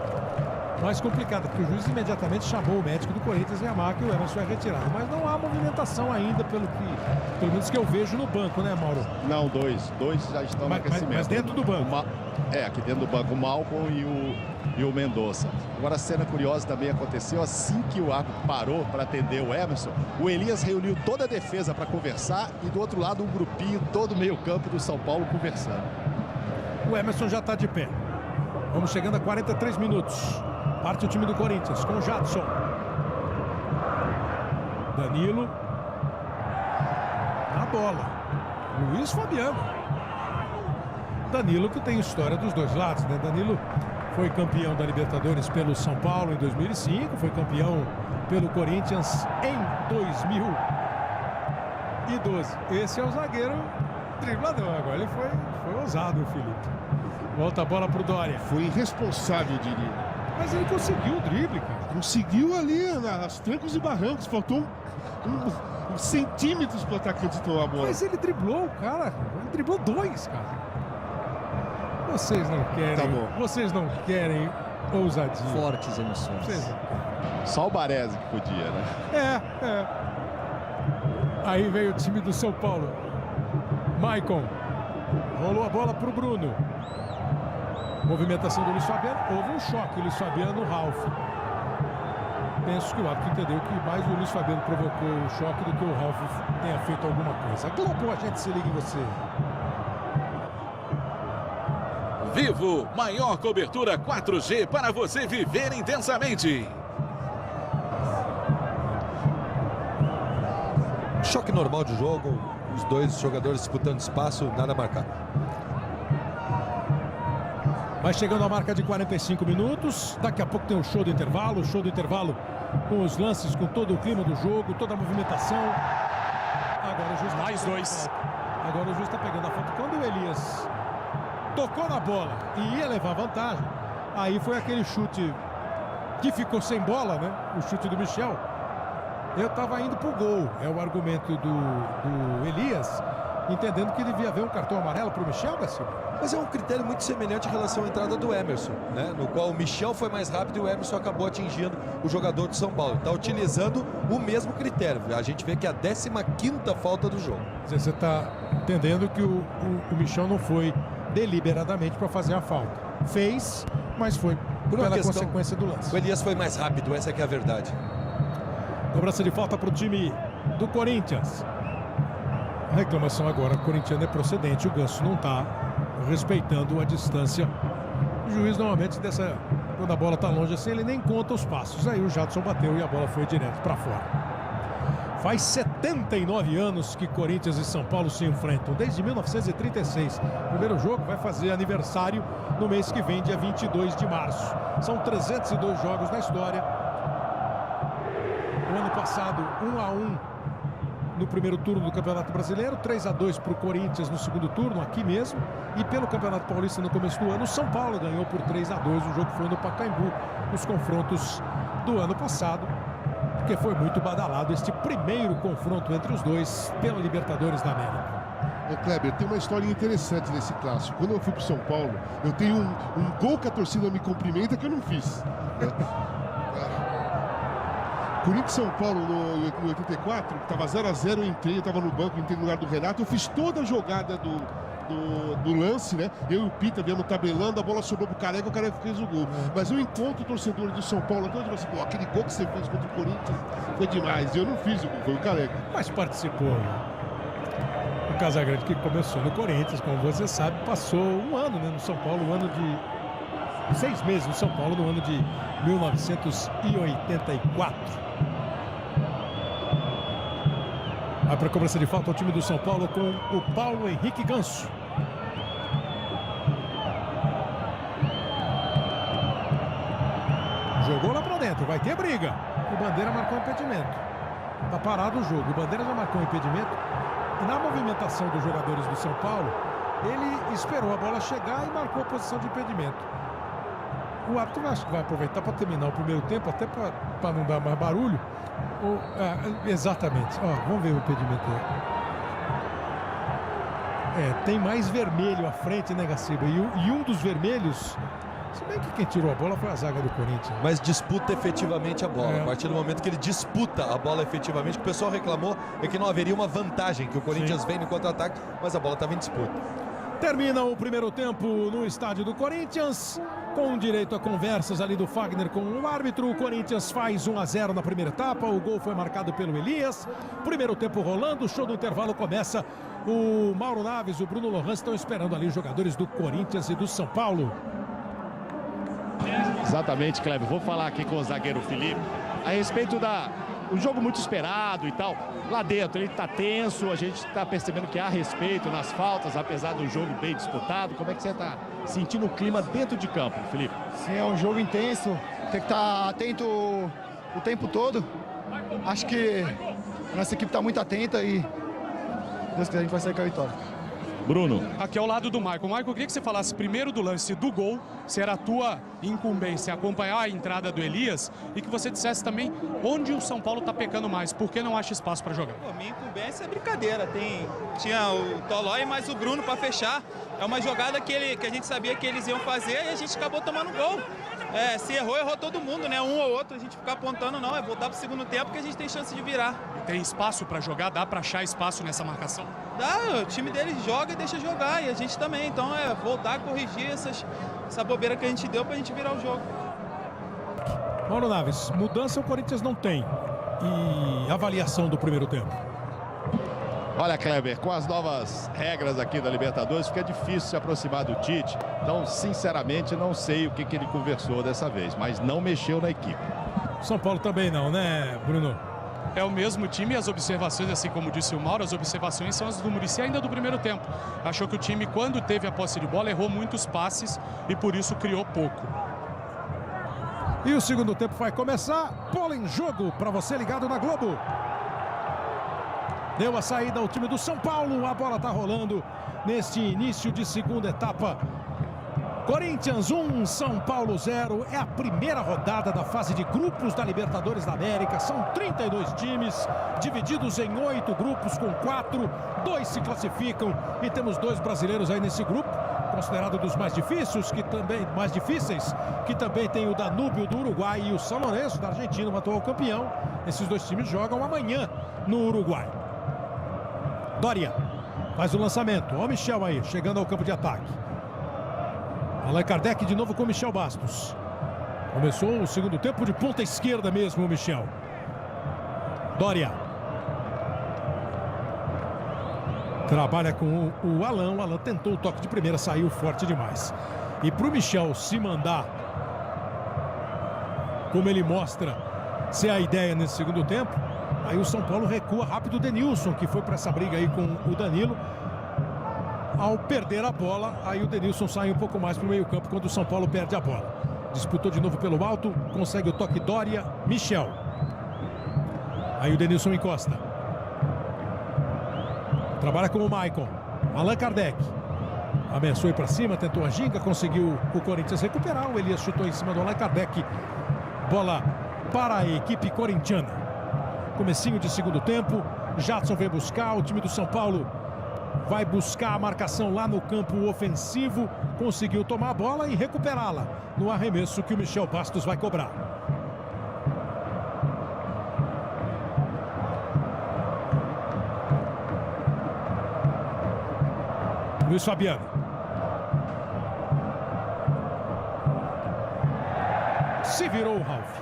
mais complicada, porque o juiz imediatamente chamou o médico do Corinthians e a marca e o Emerson é retirado. Mas não há movimentação ainda, pelo menos que eu vejo no banco, né, Mauro? Não, dois já estão no aquecimento. Mas dentro do banco. Aqui dentro do banco, o Malcom e o Mendonça. Agora, a cena curiosa também aconteceu assim que o árbitro parou para atender o Emerson. O Elias reuniu toda a defesa para conversar e do outro lado um grupinho, todo meio campo do São Paulo conversando. O Emerson já está de pé. Vamos chegando a 43 minutos. Parte o time do Corinthians com o Jadson. Danilo. Na bola. Luiz Fabiano. Danilo que tem história dos dois lados, né? Danilo foi campeão da Libertadores pelo São Paulo em 2005. Foi campeão pelo Corinthians em 2012. Esse é o zagueiro driblador. Agora ele foi ousado, o Felipe. Volta a bola pro Dória. Foi irresponsável, eu diria. Mas ele conseguiu o drible, cara. Conseguiu ali nas trancos e barrancos. Faltou uns centímetros para o atacante tomar a bola. Mas ele driblou o cara. Ele driblou dois, cara. Vocês não querem. Tá bom. Vocês não querem ousadia. Fortes emoções. Vocês... Só o Baresi que podia, né? É. Aí veio o time do São Paulo. Maicon. Rolou a bola pro Bruno. Movimentação do Luiz Fabiano. Houve um choque, o Luiz Fabiano no Ralf. Penso que o árbitro entendeu que mais o Luiz Fabiano provocou o choque do que o Ralf tenha feito alguma coisa. Globo, a gente se liga em você. Vivo, maior cobertura 4G para você viver intensamente. Choque normal de jogo, os dois jogadores disputando espaço, nada a marcar. Vai chegando a marca de 45 minutos. Daqui a pouco tem o show do intervalo. Com os lances, com todo o clima do jogo, toda a movimentação. Agora o juiz Mais dois. Agora o juiz está pegando a falta. Quando o Elias tocou na bola e ia levar vantagem, aí foi aquele chute que ficou sem bola, né? O chute do Michel. Eu estava indo pro gol. É o argumento do Elias, entendendo que devia haver um cartão amarelo para o Michel, Garcia. Mas é um critério muito semelhante em relação à entrada do Emerson, né? No qual o Michel foi mais rápido e o Emerson acabou atingindo o jogador de São Paulo. Está utilizando o mesmo critério. A gente vê que é a 15ª falta do jogo. Você está entendendo que o Michel não foi deliberadamente para fazer a falta. Fez, mas foi pela consequência do lance. O Elias foi mais rápido, essa que é a verdade. Cobrança de falta para o time do Corinthians. A reclamação agora, o corintiano é procedente, o Ganso não está respeitando a distância. O juiz normalmente quando a bola está longe assim, ele nem conta os passos. Aí o Jadson bateu e a bola foi direto para fora. Faz 79 anos que Corinthians e São Paulo se enfrentam, desde 1936. O primeiro jogo vai fazer aniversário no mês que vem, dia 22 de março. São 302 jogos na história. O ano passado, 1-1 no primeiro turno do Campeonato Brasileiro, 3-2 para o Corinthians no segundo turno, aqui mesmo. E pelo Campeonato Paulista no começo do ano, o São Paulo ganhou por 3-2. O jogo foi no Pacaembu, nos confrontos do ano passado, porque foi muito badalado este primeiro confronto entre os dois pela Libertadores da América. Kleber, tem uma história interessante nesse clássico. Quando eu fui para São Paulo, eu tenho um gol que a torcida me cumprimenta que eu não fiz, né? Corinthians São Paulo no 84, estava 0-0, eu entrei, eu estava no banco, entrei no lugar do Renato, eu fiz toda a jogada do lance, né? Eu e o Pita viemos tabelando, a bola sobrou pro Careca, o Careca fez o gol. Mas eu encontro o torcedor do São Paulo, todo assim, pô, aquele gol que você fez contra o Corinthians foi demais. Eu não fiz o gol, foi o Careca. Mas participou. O Casagrande, que começou no Corinthians, como você sabe, passou um ano, né, no São Paulo, um ano de 6 meses no São Paulo, no ano de 1984. Vai para a cobrança de falta o time do São Paulo com o Paulo Henrique Ganso. Jogou lá para dentro, vai ter briga. O Bandeira marcou um impedimento. Tá parado o jogo. O Bandeira já marcou um impedimento. E na movimentação dos jogadores do São Paulo, ele esperou a bola chegar e marcou a posição de impedimento. O árbitro acho que vai aproveitar para terminar o primeiro tempo, até para não dar mais barulho. Exatamente. Ó, vamos ver o impedimento aí. Tem mais vermelho à frente, né, Gaciba? E um dos vermelhos, se bem que quem tirou a bola foi a zaga do Corinthians. Mas disputa efetivamente a bola. A partir do momento que ele disputa a bola efetivamente, o que o pessoal reclamou é que não haveria uma vantagem, que o Corinthians vem no contra-ataque, mas a bola estava em disputa. Termina o primeiro tempo no estádio do Corinthians, com direito a conversas ali do Fagner com o árbitro. O Corinthians faz 1-0 na primeira etapa, o gol foi marcado pelo Elias. Primeiro tempo rolando, o show do intervalo começa. O Mauro Naves e o Bruno Lohan estão esperando ali os jogadores do Corinthians e do São Paulo. Exatamente, Kleber. Vou falar aqui com o zagueiro Felipe a respeito um jogo muito esperado e tal. Lá dentro ele tá tenso, a gente tá percebendo que há respeito nas faltas, apesar do jogo bem disputado. Como é que você tá sentindo o clima dentro de campo, Felipe? Sim, é um jogo intenso, tem que estar atento o tempo todo. Acho que a nossa equipe está muito atenta e Deus quiser a gente vai sair com a vitória. Bruno. Aqui ao lado do Michael. Michael, eu queria que você falasse primeiro do lance do gol, se era a tua incumbência acompanhar a entrada do Elias, e que você dissesse também onde o São Paulo está pecando mais, por que não acha espaço para jogar? Pô, minha incumbência é brincadeira, tinha o Tolói mais o Bruno para fechar, é uma jogada que a gente sabia que eles iam fazer e a gente acabou tomando gol. Se errou todo mundo, né? Um ou outro, a gente ficar apontando não, é voltar pro segundo tempo que a gente tem chance de virar. E tem espaço para jogar? Dá para achar espaço nessa marcação? Dá, o time deles joga e deixa jogar, e a gente também, então voltar, corrigir essa bobeira que a gente deu pra gente virar o jogo. Mauro Naves, mudança o Corinthians não tem. E avaliação do primeiro tempo? Olha, Kleber, com as novas regras aqui da Libertadores, fica difícil se aproximar do Tite. Então, sinceramente, não sei o que ele conversou dessa vez, mas não mexeu na equipe. São Paulo também não, né, Bruno? É o mesmo time e as observações, assim como disse o Mauro, as observações são as do Muricy ainda do primeiro tempo. Achou que o time, quando teve a posse de bola, errou muitos passes e por isso criou pouco. E o segundo tempo vai começar. Bola em jogo para você ligado na Globo. Deu a saída ao time do São Paulo. A bola está rolando neste início de segunda etapa. Corinthians 1, São Paulo 0. É a primeira rodada da fase de grupos da Libertadores da América. São 32 times, divididos em 8 grupos com 4. 2 se classificam e temos 2 brasileiros aí nesse grupo, considerado dos mais difíceis, que também tem o Danúbio do Uruguai e o São Lourenço da Argentina, o atual campeão. Esses 2 times jogam amanhã no Uruguai. Doria faz o lançamento. Ó o Michel aí, chegando ao campo de ataque. Allan Kardec de novo com o Michel Bastos. Começou o segundo tempo de ponta esquerda mesmo o Michel. Doria. Trabalha com o Alan. O Alan tentou o toque de primeira, saiu forte demais. E para o Michel se mandar, como ele mostra ser a ideia nesse segundo tempo, aí o São Paulo recua rápido o Denilson, que foi para essa briga aí com o Danilo. Ao perder a bola, aí o Denilson sai um pouco mais para o meio campo quando o São Paulo perde a bola. Disputou de novo pelo alto, consegue o toque Doria, Michel. Aí o Denilson encosta. Trabalha com o Maicon. Allan Kardec. Ameaçou ir para cima, tentou a ginga, conseguiu o Corinthians recuperar. O Elias chutou em cima do Allan Kardec. Bola para a equipe corintiana. Comecinho de segundo tempo. Jadson vem buscar, o time do São Paulo vai buscar a marcação lá no campo ofensivo. Conseguiu tomar a bola e recuperá-la no arremesso que o Michel Bastos vai cobrar. Luiz Fabiano. Se virou o Ralf.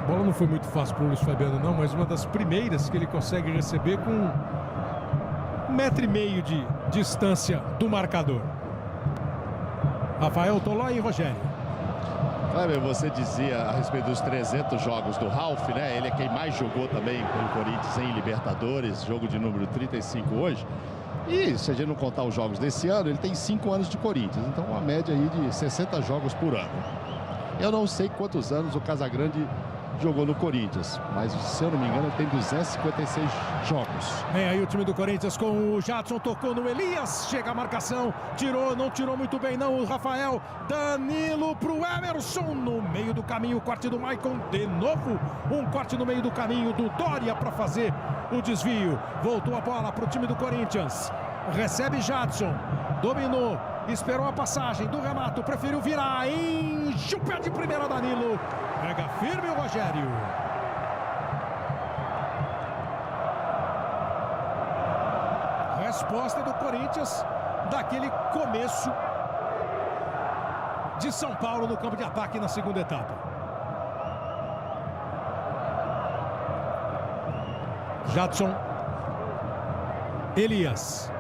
A bola não foi muito fácil para o Luiz Fabiano não, mas uma das primeiras que ele consegue receber com 1,5 metro de distância do marcador. Rafael Tolói e Rogério. Kleber, você dizia a respeito dos 300 jogos do Ralf, né? Ele é quem mais jogou também pelo Corinthians em Libertadores, jogo de número 35 hoje. E se a gente não contar os jogos desse ano, ele tem 5 anos de Corinthians, então uma média aí de 60 jogos por ano. Eu não sei quantos anos o Casagrande jogou no Corinthians, mas se eu não me engano ele tem 256 jogos. Vem aí o time do Corinthians com o Jadson, tocou no Elias, chega a marcação, tirou, não tirou muito bem não o Rafael. Danilo pro Emerson, no meio do caminho, o corte do Maicon, de novo um corte no meio do caminho do Dória para fazer o desvio. Voltou a bola pro time do Corinthians, recebe Jadson, dominou, esperou a passagem do Renato, preferiu virar, enche o pé de primeira Danilo, pega firme o Rogério. Resposta do Corinthians daquele começo de São Paulo no campo de ataque na segunda etapa. Jadson, Elias,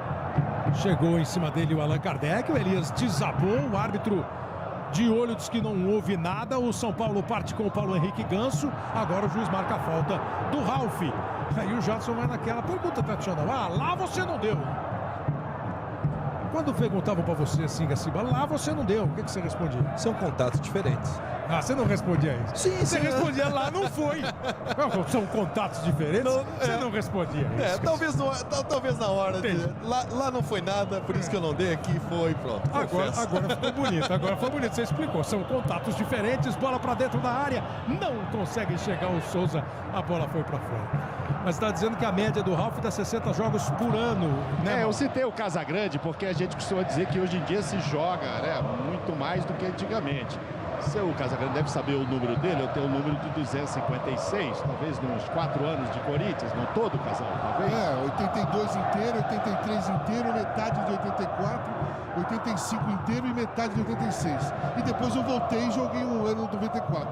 chegou em cima dele o Allan Kardec, o Elias desabou, o árbitro de olho diz que não houve nada, o São Paulo parte com o Paulo Henrique Ganso, agora o juiz marca a falta do Ralf. Aí o Jadson vai naquela pergunta tradicional, lá você não deu. Quando perguntavam para você assim, Gaciba, lá você não deu, o que você respondia? São contatos diferentes. Você não respondia isso? Sim, você respondia lá, não foi. Não, são contatos diferentes, não, você não respondia isso. Talvez na hora. Lá não foi nada, por isso que eu não dei, aqui foi, pronto. Agora ficou bonito, você explicou. São contatos diferentes, bola para dentro da área, não consegue chegar o Souza, a bola foi para fora. Mas está dizendo que a média do Ralf dá 60 jogos por ano, né? Eu citei o Casagrande porque a gente costuma dizer que hoje em dia se joga, né, muito mais do que antigamente. O Casagrande deve saber o número dele, eu tenho o número de 256, talvez nos 4 anos de Corinthians, não todo o Casal, talvez? 82 inteiro, 83 inteiro, metade de 84, 85 inteiro e metade de 86. E depois eu voltei e joguei um ano de 94.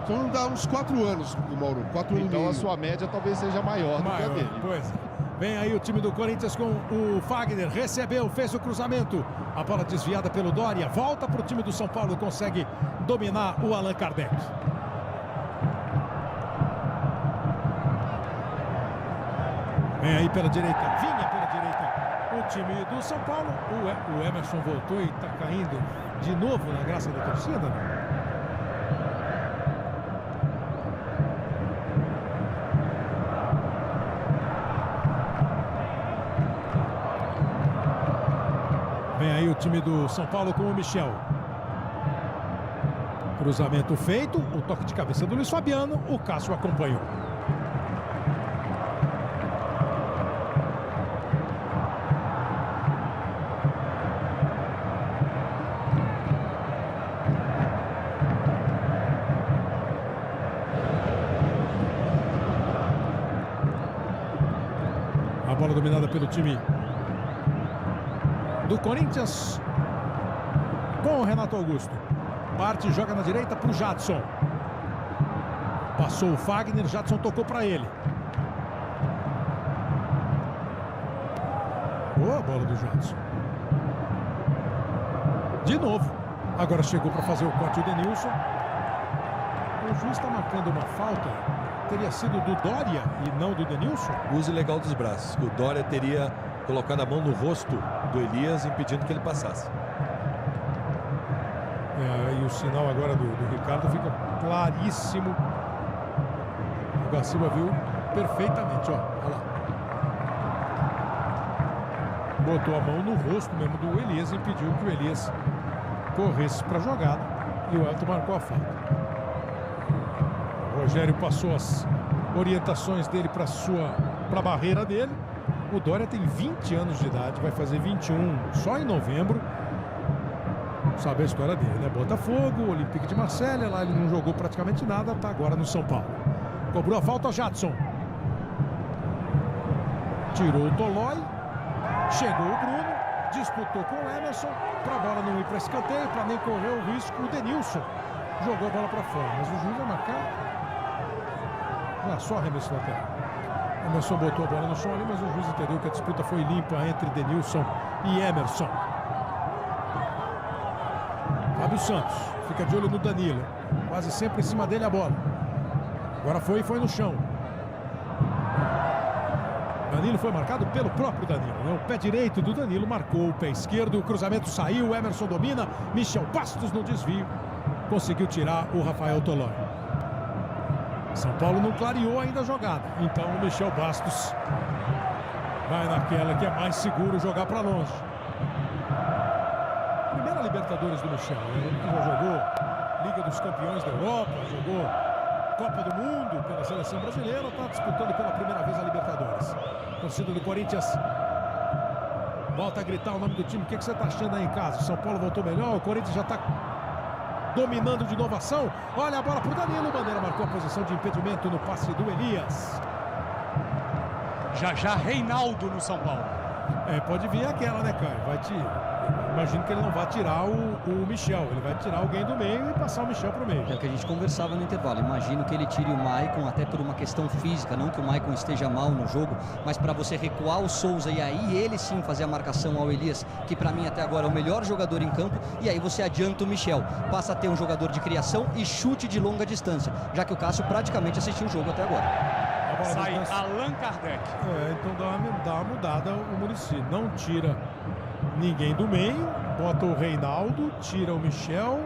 Então dá uns 4 anos, Mauro, 4 anos e meio. Então a sua média talvez seja maior do que a dele. Pois. Vem aí o time do Corinthians com o Fagner, recebeu, fez o cruzamento, a bola desviada pelo Dória, volta para o time do São Paulo, consegue dominar o Allan Kardec. Vem aí pela direita, vinha pela direita o time do São Paulo, o Emerson voltou e está caindo de novo na graça da torcida, né? Vem aí o time do São Paulo com o Michel. Cruzamento feito, o toque de cabeça do Luiz Fabiano, o Cássio acompanhou. A bola dominada pelo time do Corinthians com o Renato Augusto. Parte e joga na direita para o Jadson. Passou o Fagner, Jadson tocou para ele. Boa bola do Jadson. De novo. Agora chegou para fazer o corte o Denilson. O juiz está marcando uma falta. Teria sido do Dória e não do Denilson? Uso ilegal dos braços. O Dória teria colocado a mão no rosto do Elias, impedindo que ele passasse. E o sinal agora do Ricardo fica claríssimo. O Gaciba viu perfeitamente, olha lá. Botou a mão no rosto mesmo do Elias, impediu que o Elias corresse para a jogada e o Elton marcou a falta. O Rogério passou as orientações dele para a barreira dele. O Dória tem 20 anos de idade, vai fazer 21 só em novembro. Sabe a história dele, né? Botafogo, Olympique de Marselha, lá ele não jogou praticamente nada, tá agora no São Paulo. Cobrou a falta Jadson. Tirou o Tolói, Chegou o Bruno, disputou com o Emerson, para a bola não ir para escanteio, para nem correr o risco, o Denilson jogou a bola para fora, mas o juiz vai marcar. Só arremesso lateral. Emerson botou a bola no chão ali, mas o juiz entendeu que a disputa foi limpa entre Denilson e Emerson. Fábio Santos fica de olho no Danilo, quase sempre em cima dele a bola. Agora foi no chão. Danilo foi marcado pelo próprio Danilo, né? O pé direito do Danilo marcou o pé esquerdo, o cruzamento saiu, o Emerson domina, Michel Bastos no desvio, conseguiu tirar o Rafael Tolói. São Paulo não clareou ainda a jogada, então o Michel Bastos vai naquela que é mais seguro, jogar para longe. Primeira Libertadores do Michel, ele já jogou Liga dos Campeões da Europa, jogou Copa do Mundo pela seleção brasileira, está disputando pela primeira vez a Libertadores. A torcida do Corinthians volta a gritar o nome do time. O que você está achando aí em casa? O São Paulo voltou melhor, o Corinthians já está dominando de inovação. Olha a bola para o Danilo, Bandeira marcou a posição de impedimento no passe do Elias. Já Reinaldo no São Paulo. Pode vir aquela, né, Caio? Imagino que ele não vai tirar o Michel, ele vai tirar alguém do meio e passar o Michel para o meio. É o que a gente conversava no intervalo. Imagino que ele tire o Maicon, até por uma questão física, não que o Maicon esteja mal no jogo, mas para você recuar o Souza e aí ele sim fazer a marcação ao Elias, que para mim até agora é o melhor jogador em campo, e aí você adianta o Michel, passa a ter um jogador de criação e chute de longa distância, já que o Cássio praticamente assistiu o jogo até agora. Sai Allan Kardec. Então dá uma mudada o Muricy. Não tira ninguém do meio, bota o Reinaldo, tira o Michel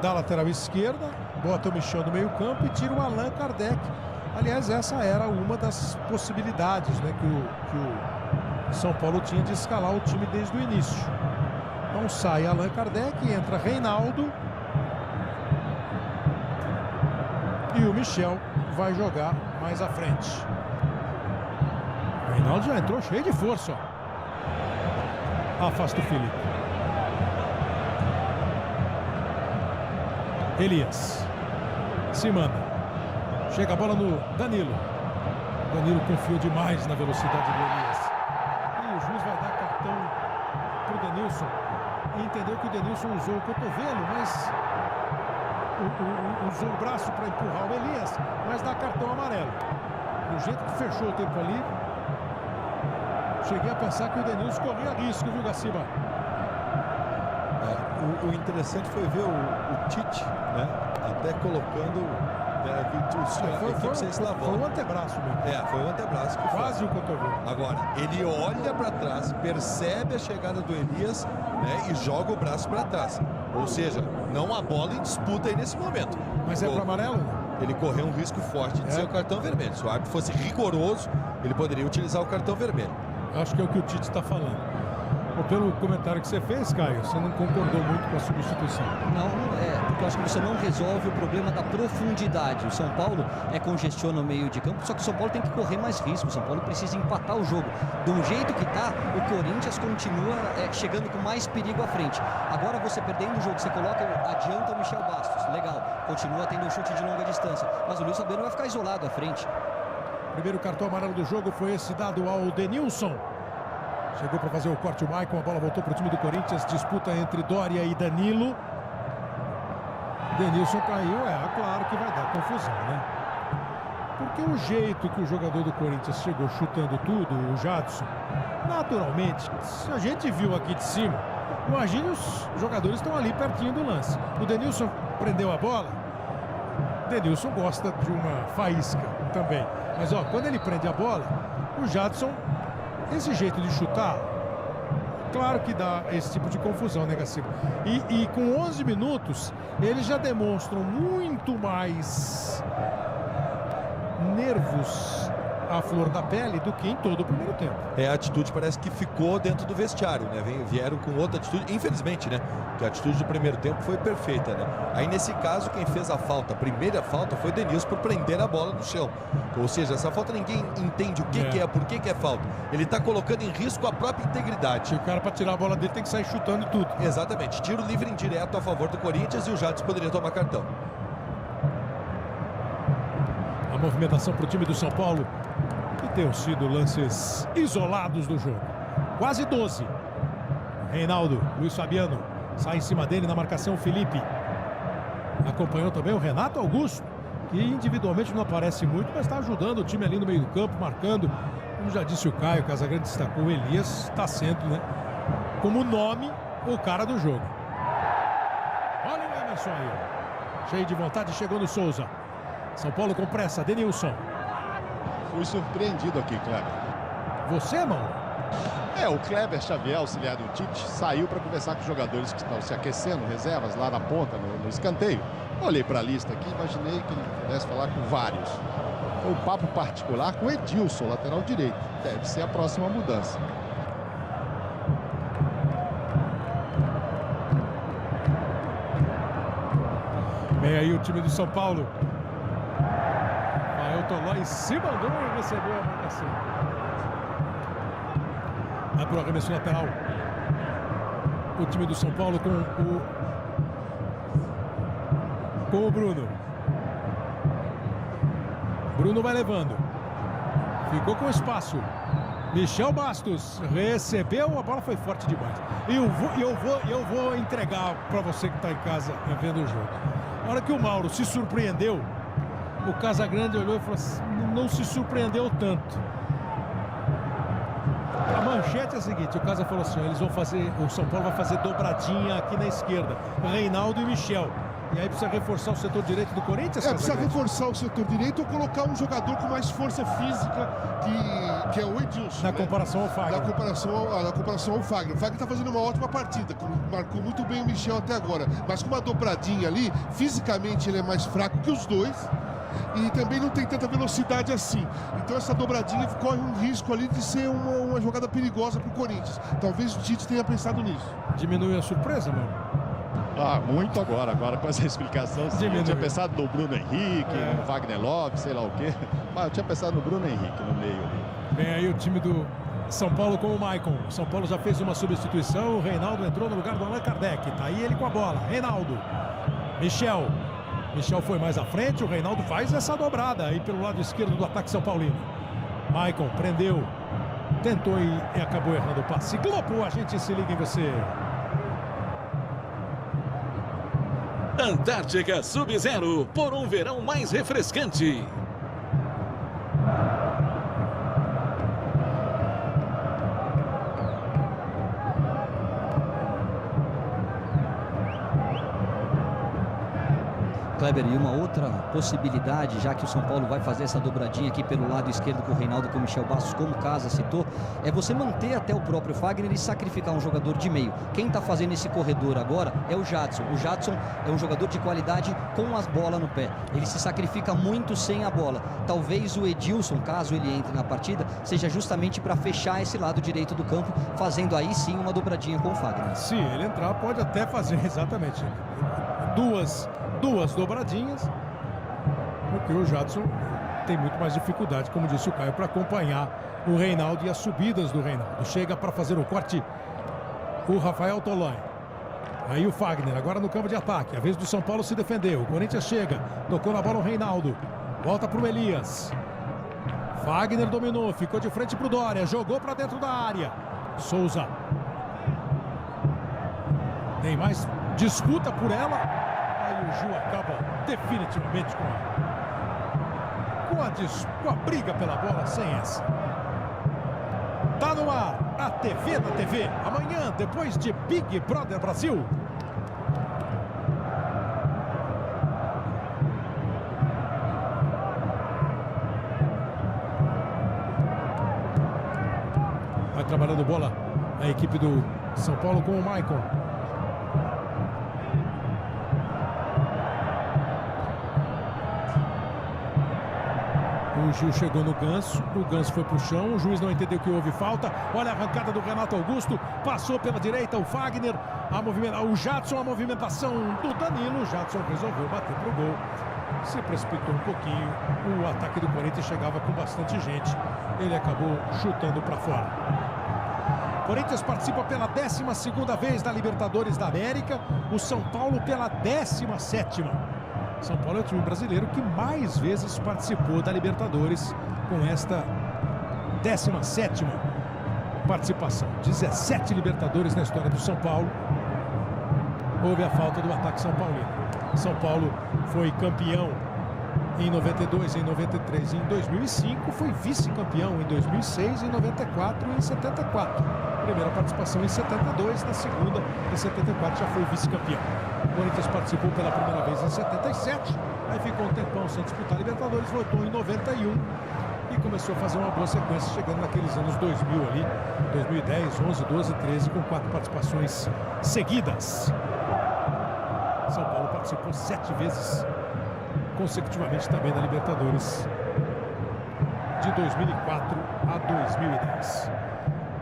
da lateral esquerda, bota o Michel no meio campo e tira o Allan Kardec. Aliás, essa era uma das possibilidades, né, que o São Paulo tinha de escalar o time desde o início. Então sai Allan Kardec, entra Reinaldo e o Michel vai jogar mais à frente. O Reinaldo já entrou cheio de força, ó. Afasta o Felipe. Elias se manda. Chega a bola no Danilo. Danilo confiou demais na velocidade do Elias. E o juiz vai dar cartão para o Denilson. E entendeu que o Denilson usou o cotovelo, mas usou o braço para empurrar o Elias, mas dá cartão amarelo. Do jeito que fechou o tempo ali, cheguei a pensar que o Denilson corria risco, viu, Gaciba? O interessante foi ver o Tite, né, até colocando a equipe sem eslavão. Foi o antebraço mesmo. Foi o antebraço. Que quase o cotovelo. Agora, ele olha para trás, percebe a chegada do Elias, né, e joga o braço para trás. Ou seja, não há bola em disputa aí nesse momento. Mas é para amarelo? Ele correu um risco forte de ser o cartão vermelho. Se o árbitro fosse rigoroso, ele poderia utilizar o cartão vermelho. Acho que é o que o Tite está falando. Pelo comentário que você fez, Caio, você não concordou muito com a substituição. Não, porque eu acho que você não resolve o problema da profundidade. O São Paulo congestiona o meio de campo, só que o São Paulo tem que correr mais risco. O São Paulo precisa empatar o jogo. Do jeito que está, o Corinthians continua chegando com mais perigo à frente. Agora você perdendo o jogo, você adianta o Michel Bastos. Legal, continua tendo um chute de longa distância. Mas o Luiz Fabiano vai ficar isolado à frente. Primeiro cartão amarelo do jogo foi esse dado ao Denilson. Chegou para fazer o corte o Maicon, a bola voltou para o time do Corinthians, disputa entre Dória e Danilo. Denilson caiu, claro que vai dar confusão, né? Porque o jeito que o jogador do Corinthians chegou chutando tudo, o Jadson, naturalmente, a gente viu aqui de cima, imagine os jogadores estão ali pertinho do lance. O Denilson prendeu a bola, Denilson gosta de uma faísca também, mas quando ele prende a bola, o Jadson, esse jeito de chutar, claro que dá esse tipo de confusão, né, Gaciba? E com 11 minutos, eles já demonstram muito mais nervos à flor da pele do que em todo o primeiro tempo. A atitude parece que ficou dentro do vestiário, né? Vieram com outra atitude, infelizmente, né? Porque a atitude do primeiro tempo foi perfeita, né? Aí nesse caso, quem fez a primeira falta foi Denilson por prender a bola no chão. Ou seja, essa falta ninguém entende o que é, por que é falta. Ele está colocando em risco a própria integridade. E o cara, para tirar a bola dele, tem que sair chutando tudo. Exatamente. Tiro livre indireto a favor do Corinthians e o Jadson poderia tomar cartão. A movimentação para o time do São Paulo, que tem sido lances isolados do jogo. quase 12. Reinaldo, Luiz Fabiano, sai em cima dele na marcação, Felipe. Acompanhou também o Renato Augusto, que individualmente não aparece muito, mas está ajudando o time ali no meio do campo, marcando. Como já disse o Caio, Casagrande destacou, o Elias está sendo, né, como nome, o cara do jogo. Olha o Emerson aí, cheio de vontade, chegou no Souza. São Paulo com pressa, Denilson. Fui surpreendido aqui, Kleber. Você, Mauro? O Kleber Xavier, auxiliar do Tite, saiu para conversar com os jogadores que estão se aquecendo, reservas lá na ponta, no escanteio. Olhei para a lista aqui, imaginei que ele pudesse falar com vários. Foi um papo particular com o Edilson, lateral direito. Deve ser a próxima mudança. Vem aí o time do São Paulo. Rafael Tolói se mandou e recebeu a marcação. Vai para o arremesso lateral. O time do São Paulo com o Bruno. Bruno vai levando. Ficou com espaço. Michel Bastos recebeu, a bola foi forte demais. E eu vou entregar para você que está em casa vendo o jogo. Na hora que o Mauro se surpreendeu, o Casagrande olhou e falou assim, não se surpreendeu tanto. A manchete é a seguinte, o Casa falou assim, eles vão fazer, o São Paulo vai fazer dobradinha aqui na esquerda, Reinaldo e Michel. E aí precisa reforçar o setor direito do Corinthians? Precisa reforçar o setor direito ou colocar um jogador com mais força física, que é o Edilson. Na comparação ao Fagner. Na comparação ao Fagner. O Fagner está fazendo uma ótima partida, marcou muito bem o Michel até agora. Mas com uma dobradinha ali, fisicamente ele é mais fraco que os dois. E também não tem tanta velocidade assim. Então essa dobradinha corre um risco ali de ser uma jogada perigosa para o Corinthians. Talvez o Tite tenha pensado nisso. Diminui a surpresa, mano? Muito agora com essa explicação. Eu tinha pensado no Bruno Henrique, no Wagner Love, sei lá o quê. Mas eu tinha pensado no Bruno Henrique no meio ali. Vem aí o time do São Paulo com o Maicon. O São Paulo já fez uma substituição. O Reinaldo entrou no lugar do Allan Kardec. Tá aí ele com a bola. Reinaldo. Michel foi mais à frente. O Reinaldo faz essa dobrada aí pelo lado esquerdo do ataque São Paulino. Maicon prendeu. Tentou e acabou errando o passe. Globo, a gente se liga em você. Antártica Sub-Zero, por um verão mais refrescante. Kleber, e uma outra possibilidade, já que o São Paulo vai fazer essa dobradinha aqui pelo lado esquerdo com o Reinaldo e com o Michel Bastos, como o Casa citou, é você manter até o próprio Fagner e sacrificar um jogador de meio. Quem está fazendo esse corredor agora é o Jadson. O Jadson é um jogador de qualidade com as bolas no pé. Ele se sacrifica muito sem a bola. Talvez o Edilson, caso ele entre na partida, seja justamente para fechar esse lado direito do campo, fazendo aí sim uma dobradinha com o Fagner. Se ele entrar, pode até fazer exatamente duas dobradinhas, porque o Jadson tem muito mais dificuldade, como disse o Caio, para acompanhar o Reinaldo e as subidas do Reinaldo. Chega para fazer o corte o Rafael Tolói. Aí o Fagner, agora no campo de ataque. A vez do São Paulo se defendeu. O Corinthians chega, tocou na bola o Reinaldo. Volta para o Elias. Fagner dominou, ficou de frente para o Dória. Jogou para dentro da área. Souza. Tem mais disputa por ela. O Ju acaba definitivamente com a briga pela bola sem essa. Tá no ar, a TV na TV. Amanhã, depois de Big Brother Brasil. Vai trabalhando bola a equipe do São Paulo com o Maicon. O Gil chegou no Ganso, o Ganso foi pro chão, o juiz não entendeu que houve falta. Olha a arrancada do Renato Augusto, passou pela direita o Fagner, o Jadson, a movimentação do Danilo. O Jadson resolveu bater pro gol, se precipitou um pouquinho. O ataque do Corinthians chegava com bastante gente, ele acabou chutando para fora. Corinthians participa pela 12ª vez da Libertadores da América, o São Paulo pela 17ª. São Paulo é o time brasileiro que mais vezes participou da Libertadores, com esta 17ª participação. 17 Libertadores na história do São Paulo. Houve a falta do ataque São Paulino. São Paulo foi campeão em 92, em 93 e em 2005. Foi vice-campeão em 2006, em 94 e em 74. Primeira participação em 72, na segunda em 74 já foi vice-campeão. O Corinthians participou pela primeira vez em 77, aí ficou um tempão sem disputar Libertadores, voltou em 91 e começou a fazer uma boa sequência, chegando naqueles anos 2000 ali, 2010, 11, 12, 13, com 4 participações seguidas. São Paulo participou 7 vezes consecutivamente também da Libertadores, de 2004 a 2010.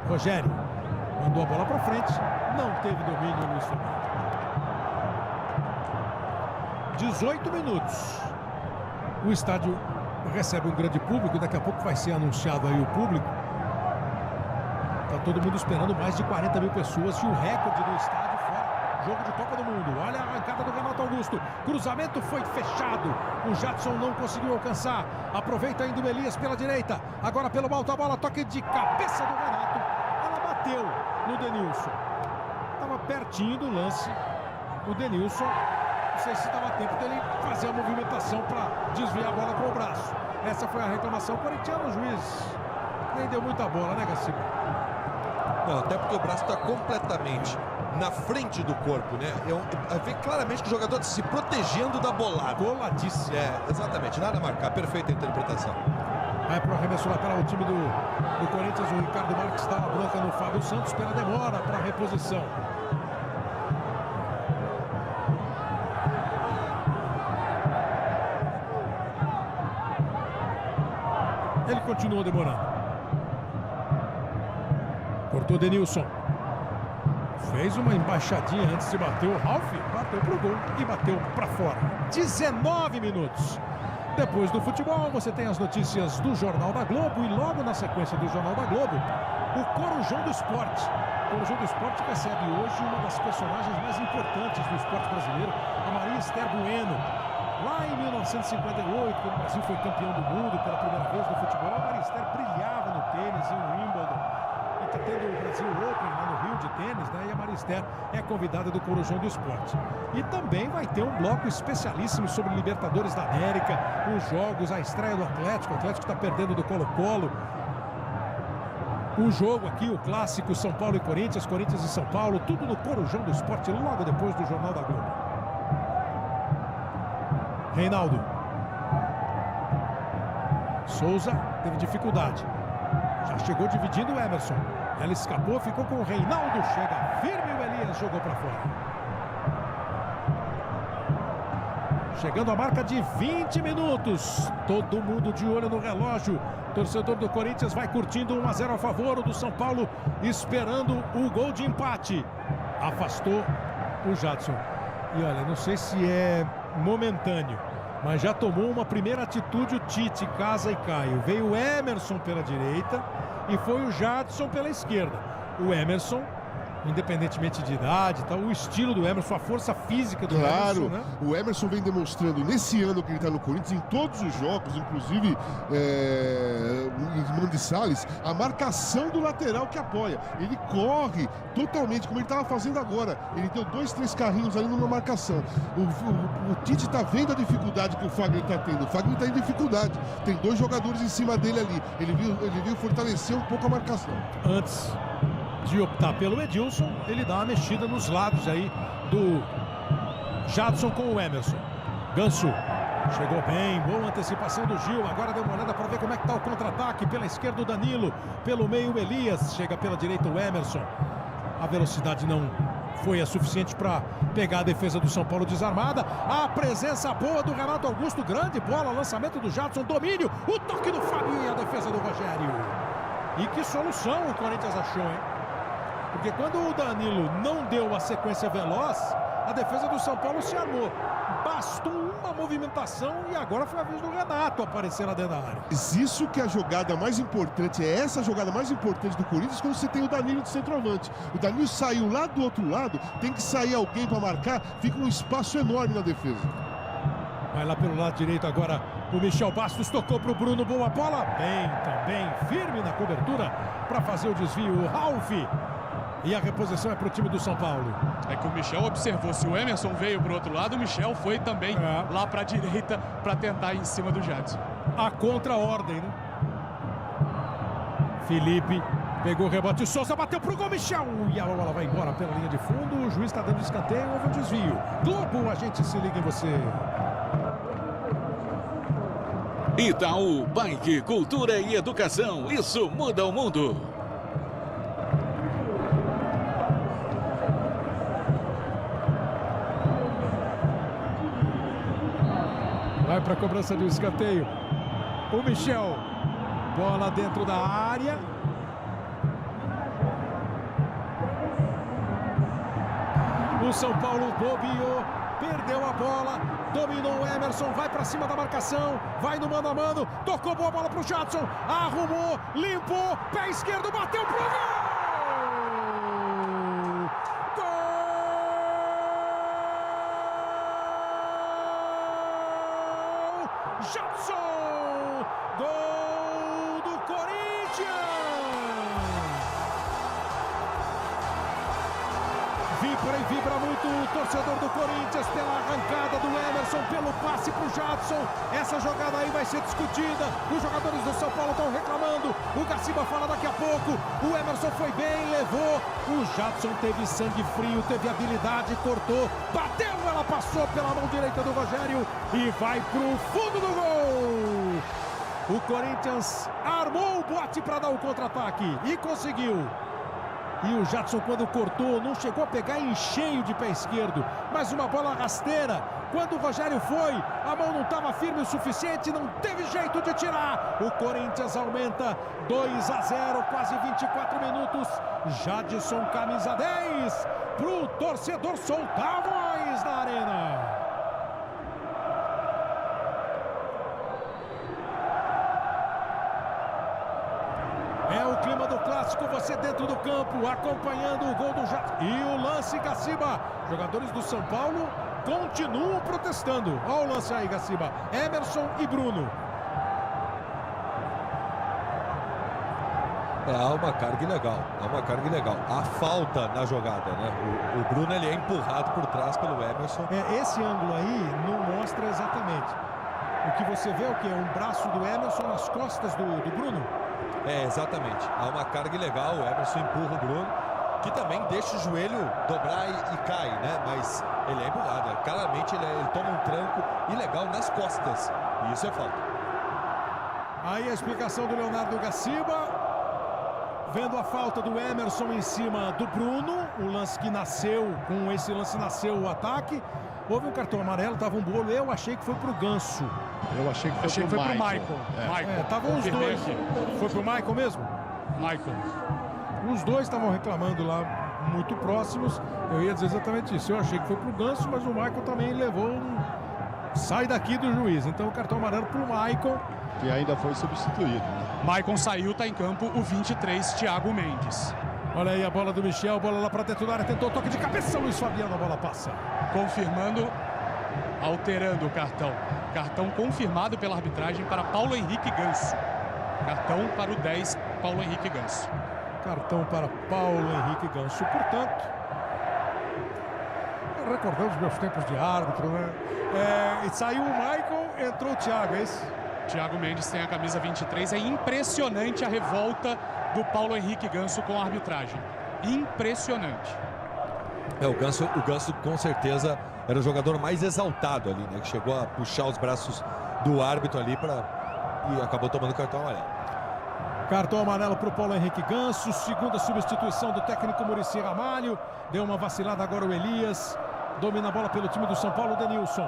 Rogério mandou a bola para frente, não teve domínio no Luiz Fernando. 18 minutos. O estádio recebe um grande público, daqui a pouco vai ser anunciado aí o público. Tá todo mundo esperando mais de 40 mil pessoas e o recorde do estádio fora. Jogo de Copa do Mundo. Olha a arrancada do Renato Augusto. Cruzamento foi fechado. O Jadson não conseguiu alcançar. Aproveita ainda o Elias pela direita. Agora pelo alto a bola, toque de cabeça do Renato. Ela bateu no Denilson. Estava pertinho do lance. O Denilson, não sei se dava tempo dele fazer a movimentação para desviar a bola com o braço. Essa foi a reclamação corintiana. O juiz nem deu muita bola, né, Gaciba? Não, até porque o braço está completamente na frente do corpo, né? Vê claramente que o jogador se protegendo da bolada. Coladíssimo. Exatamente, nada a marcar, perfeita a interpretação. Vai para o arremesso lateral o time do Corinthians. O Ricardo Marques dá uma bronca no Fábio Santos pela demora para a reposição. Ele continua demorando. Cortou Denilson. Fez uma embaixadinha antes de bater. O Ralf bateu pro gol e bateu para fora. 19 minutos. Depois do futebol, você tem as notícias do Jornal da Globo e logo na sequência do Jornal da Globo, o Corujão do Esporte. O Corujão do Esporte recebe hoje uma das personagens mais importantes do esporte brasileiro, a Maria Esther Bueno. Lá em 1958, quando o Brasil foi campeão do mundo pela primeira vez no futebol, a Maria Esther brilhava no tênis, em Wimbledon. E está tendo o Brasil Open lá no Rio de tênis, né? E a Maria Esther é convidada do Corujão do Esporte. E também vai ter um bloco especialíssimo sobre Libertadores da América, os jogos, a estreia do Atlético. O Atlético está perdendo do Colo-Colo. O jogo aqui, o clássico São Paulo e Corinthians, Corinthians e São Paulo, tudo no Corujão do Esporte, logo depois do Jornal da Globo. Reinaldo. Souza teve dificuldade. Já chegou dividindo o Emerson. Ela escapou, ficou com o Reinaldo. Chega firme o Elias, jogou para fora. Chegando a marca de 20 minutos. Todo mundo de olho no relógio. Torcedor do Corinthians vai curtindo 1-0 a favor. O do São Paulo esperando o gol de empate. Afastou o Jadson. E olha, não sei se é momentâneo, mas já tomou uma primeira atitude o Tite, Casa e Caio. Veio o Emerson pela direita e foi o Jadson pela esquerda. O Emerson, independentemente de idade, tá, o estilo do Emerson, a força física do Emerson, né? O Emerson vem demonstrando nesse ano que ele está no Corinthians, em todos os jogos, inclusive em Mandi Salles, a marcação do lateral que apoia. Ele corre totalmente, como ele estava fazendo agora. Ele deu 2, 3 carrinhos ali numa marcação. O Tite está vendo a dificuldade que o Fagner está tendo. O Fagner está em dificuldade. Tem 2 jogadores em cima dele ali. Ele viu fortalecer um pouco a marcação. Antes de optar pelo Edilson, ele dá uma mexida nos lados aí do Jadson com o Emerson. Ganso chegou bem, boa antecipação do Gil. Agora deu uma olhada para ver como é que está o contra-ataque. Pela esquerda o Danilo, pelo meio o Elias, chega pela direita o Emerson. A velocidade não foi a suficiente para pegar a defesa do São Paulo desarmada. A presença boa do Renato Augusto, grande bola, lançamento do Jadson, domínio, o toque do Fabinho e a defesa do Rogério. E que solução o Corinthians achou, hein? Porque quando o Danilo não deu a sequência veloz, a defesa do São Paulo se armou. Bastou uma movimentação e agora foi a vez do Renato aparecer lá dentro da área. Isso que é a jogada mais importante, é essa jogada mais importante do Corinthians quando você tem o Danilo de centroavante. O Danilo saiu lá do outro lado, tem que sair alguém para marcar, fica um espaço enorme na defesa. Vai lá pelo lado direito agora o Michel Bastos, tocou para o Bruno, boa bola, bem também, firme na cobertura para fazer o desvio, o Ralf. E a reposição é para o time do São Paulo. É que o Michel observou, se o Emerson veio para o outro lado, o Michel foi também lá para a direita para tentar ir em cima do Jadson. A contra-ordem, né? Felipe pegou o rebote, Souza bateu pro gol, Michel. E a bola vai embora pela linha de fundo, o juiz está dando escanteio, houve um desvio. Globo, a gente se liga em você. Itaú Bike, cultura e educação, isso muda o mundo. Vai para a cobrança de escanteio. O Michel. Bola dentro da área. O São Paulo bobeou. Perdeu a bola. Dominou o Emerson. Vai para cima da marcação. Vai no mano a mano. Tocou boa bola para o Jadson. Arrumou. Limpou. Pé esquerdo. Bateu pro gol. Jadson! Gol do Corinthians! Vibra e vibra muito o torcedor do Corinthians pela arrancada do Emerson, pelo passe para o Jadson. Essa jogada aí vai ser discutida. Os jogadores do São Paulo estão reclamando. O Gaciba fala daqui a pouco. O Emerson foi bem, levou. O Jadson teve sangue frio, teve habilidade, cortou, bateu. Ela passou pela mão direita do Rogério e vai pro fundo do gol. O Corinthians armou o bote para dar o contra-ataque e conseguiu. E o Jadson, quando cortou, não chegou a pegar em cheio de pé esquerdo, mas uma bola rasteira. Quando o Rogério foi, a mão não estava firme o suficiente, não teve jeito de tirar. O Corinthians aumenta 2-0, quase 24 minutos. Jadson, camisa 10, pro torcedor soltar a voz na arena. É o clima do clássico, você dentro do campo, acompanhando o gol do Jadson. E o lance, Gaciba. Jogadores do São Paulo continuam protestando. Olha o lance aí, Gaciba. Emerson e Bruno. Há uma carga ilegal, Há falta na jogada, né? O Bruno, ele é empurrado por trás pelo Emerson. Esse ângulo aí não mostra exatamente. O que você vê é o quê? Um braço do Emerson nas costas do Bruno? Exatamente. Há uma carga ilegal, o Emerson empurra o Bruno, que também deixa o joelho dobrar e cai, né? Mas ele é empurrado. Claramente ele toma um tranco ilegal nas costas. E isso é falta. Aí a explicação do Leonardo Gaciba. Vendo a falta do Emerson em cima do Bruno. O lance que nasceu, com esse lance nasceu o ataque. Houve um cartão amarelo, tava um bolo. Eu achei que foi pro Ganso. Eu achei que foi pro Michael. Estavam os dois. Foi pro Michael mesmo? Michael. Os dois estavam reclamando lá, muito próximos. Eu ia dizer exatamente isso. Eu achei que foi pro Ganso, mas o Michael também levou um... Sai daqui do juiz. Então o cartão amarelo pro Michael. Que ainda foi substituído. Michael saiu, tá em campo o 23, Thiago Mendes. Olha aí a bola do Michel, bola lá para dentro da área, tentou toque de cabeça, Luiz Fabiano, a bola passa. Confirmando, alterando o cartão. Cartão confirmado pela arbitragem para Paulo Henrique Ganso. Cartão para o 10, Paulo Henrique Ganso. Cartão para Paulo Henrique Ganso, portanto... Recordando os meus tempos de árbitro, né? E saiu o Michael, entrou o Thiago, é isso? Thiago Mendes tem a camisa 23. É impressionante a revolta do Paulo Henrique Ganso com a arbitragem. Impressionante. O Ganso com certeza era o jogador mais exaltado ali, né? Que chegou a puxar os braços do árbitro ali e acabou tomando cartão amarelo. Cartão amarelo para o Paulo Henrique Ganso. Segunda substituição do técnico Muricy Ramalho. Deu uma vacilada agora o Elias. Domina a bola pelo time do São Paulo, Denilson.